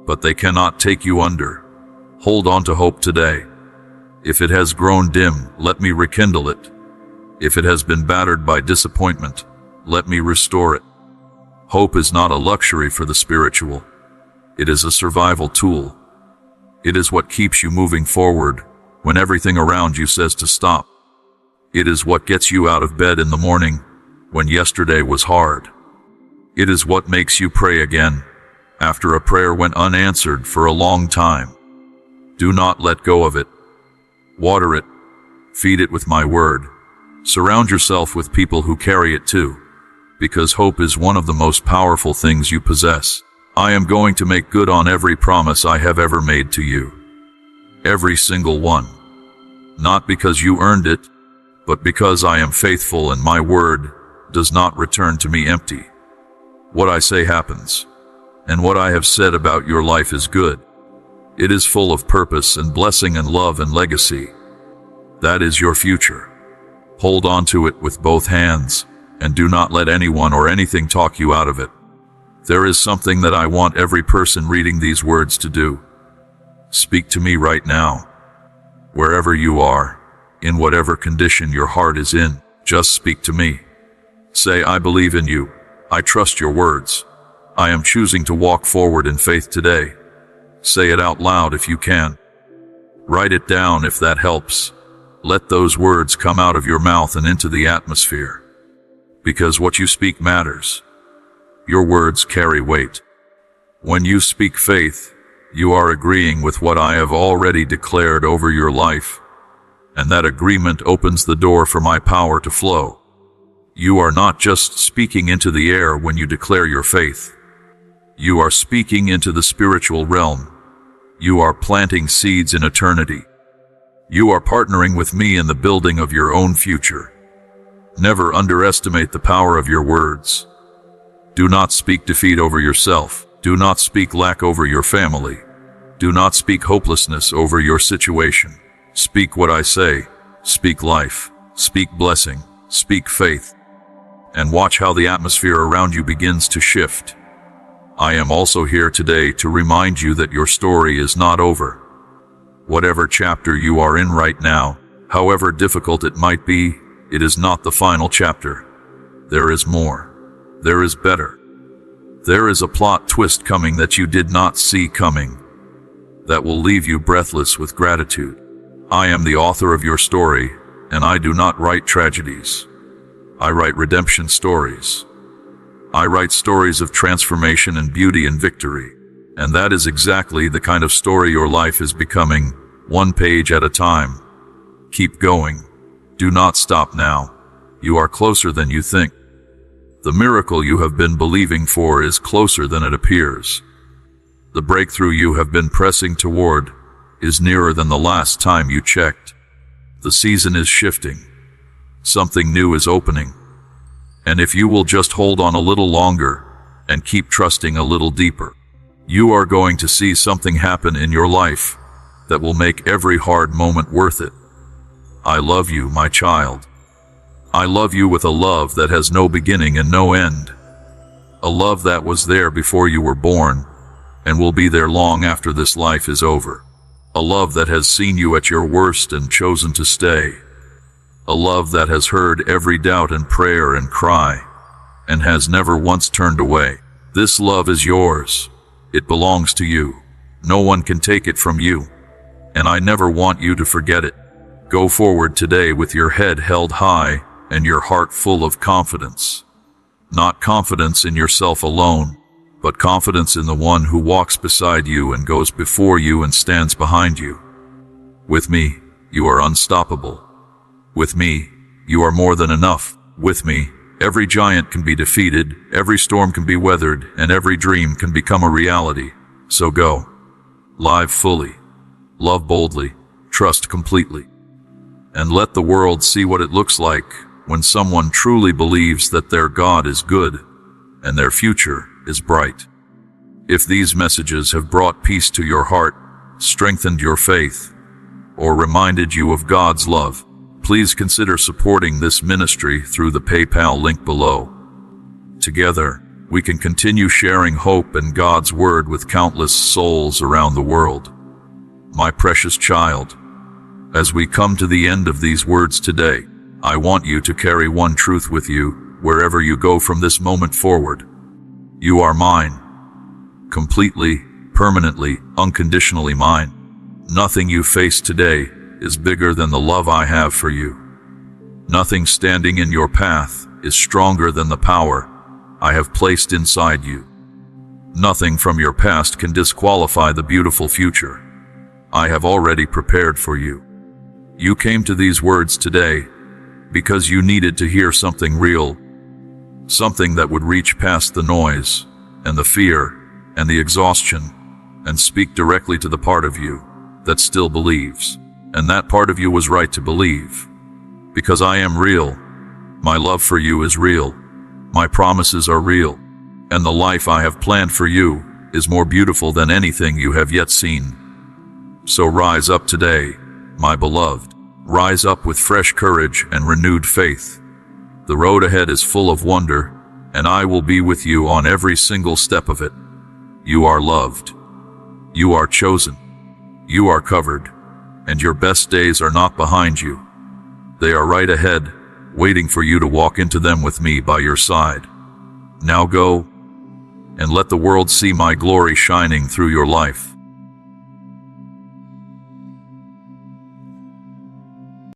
but they cannot take you under. Hold on to hope today. If it has grown dim, let me rekindle it. If it has been battered by disappointment, let me restore it. Hope is not a luxury for the spiritual. It is a survival tool. It is what keeps you moving forward when everything around you says to stop. It is what gets you out of bed in the morning when yesterday was hard. It is what makes you pray again after a prayer went unanswered for a long time. Do not let go of it. Water it. Feed it with my word. Surround yourself with people who carry it too, because hope is one of the most powerful things you possess. I am going to make good on every promise I have ever made to you. Every single one. Not because you earned it, but because I am faithful and my word does not return to me empty. What I say happens, and what I have said about your life is good. It is full of purpose and blessing and love and legacy. That is your future. Hold on to it with both hands, and do not let anyone or anything talk you out of it. There is something that I want every person reading these words to do. Speak to me right now. Wherever you are, in whatever condition your heart is in, just speak to me. Say, I believe in you. I trust your words. I am choosing to walk forward in faith today. Say it out loud if you can. Write it down if that helps. Let those words come out of your mouth and into the atmosphere. Because what you speak matters. Your words carry weight. When you speak faith, you are agreeing with what I have already declared over your life, and that agreement opens the door for my power to flow. You are not just speaking into the air when you declare your faith. You are speaking into the spiritual realm. You are planting seeds in eternity. You are partnering with me in the building of your own future. Never underestimate the power of your words. Do not speak defeat over yourself. Do not speak lack over your family. Do not speak hopelessness over your situation. Speak what I say. Speak life. Speak blessing. Speak faith. And watch how the atmosphere around you begins to shift. I am also here today to remind you that your story is not over. Whatever chapter you are in right now, however difficult it might be, it is not the final chapter. There is more. There is better. There is a plot twist coming that you did not see coming, that will leave you breathless with gratitude. I am the author of your story, and I do not write tragedies. I write redemption stories. I write stories of transformation and beauty and victory. And that is exactly the kind of story your life is becoming, one page at a time. Keep going. Do not stop now. You are closer than you think. The miracle you have been believing for is closer than it appears. The breakthrough you have been pressing toward is nearer than the last time you checked. The season is shifting. Something new is opening. And if you will just hold on a little longer and keep trusting a little deeper, you are going to see something happen in your life that will make every hard moment worth it. I love you, my child. I love you with a love that has no beginning and no end. A love that was there before you were born and will be there long after this life is over. A love that has seen you at your worst and chosen to stay. A love that has heard every doubt and prayer and cry and has never once turned away. This love is yours. It belongs to you. No one can take it from you. And I never want you to forget it. Go forward today with your head held high and your heart full of confidence. Not confidence in yourself alone, but confidence in the one who walks beside you and goes before you and stands behind you. With me, you are unstoppable. With me, you are more than enough. With me, every giant can be defeated, every storm can be weathered, and every dream can become a reality. So go. Live fully. Love boldly. Trust completely. And let the world see what it looks like when someone truly believes that their God is good and their future is bright. If these messages have brought peace to your heart, strengthened your faith, or reminded you of God's love, please consider supporting this ministry through the PayPal link below. Together, we can continue sharing hope and God's word with countless souls around the world. My precious child, as we come to the end of these words today, I want you to carry one truth with you wherever you go from this moment forward. You are mine. Completely, permanently, unconditionally mine. Nothing you face today is bigger than the love I have for you. Nothing standing in your path is stronger than the power I have placed inside you. Nothing from your past can disqualify the beautiful future I have already prepared for you. You came to these words today because you needed to hear something real, something that would reach past the noise and the fear and the exhaustion and speak directly to the part of you that still believes. And that part of you was right to believe, because I am real. My love for you is real. My promises are real. And the life I have planned for you is more beautiful than anything you have yet seen. So rise up today, my beloved. Rise up with fresh courage and renewed faith. The road ahead is full of wonder, and I will be with you on every single step of it. You are loved. You are chosen. You are covered. And your best days are not behind you. They are right ahead, waiting for you to walk into them with me by your side. Now go, and let the world see my glory shining through your life.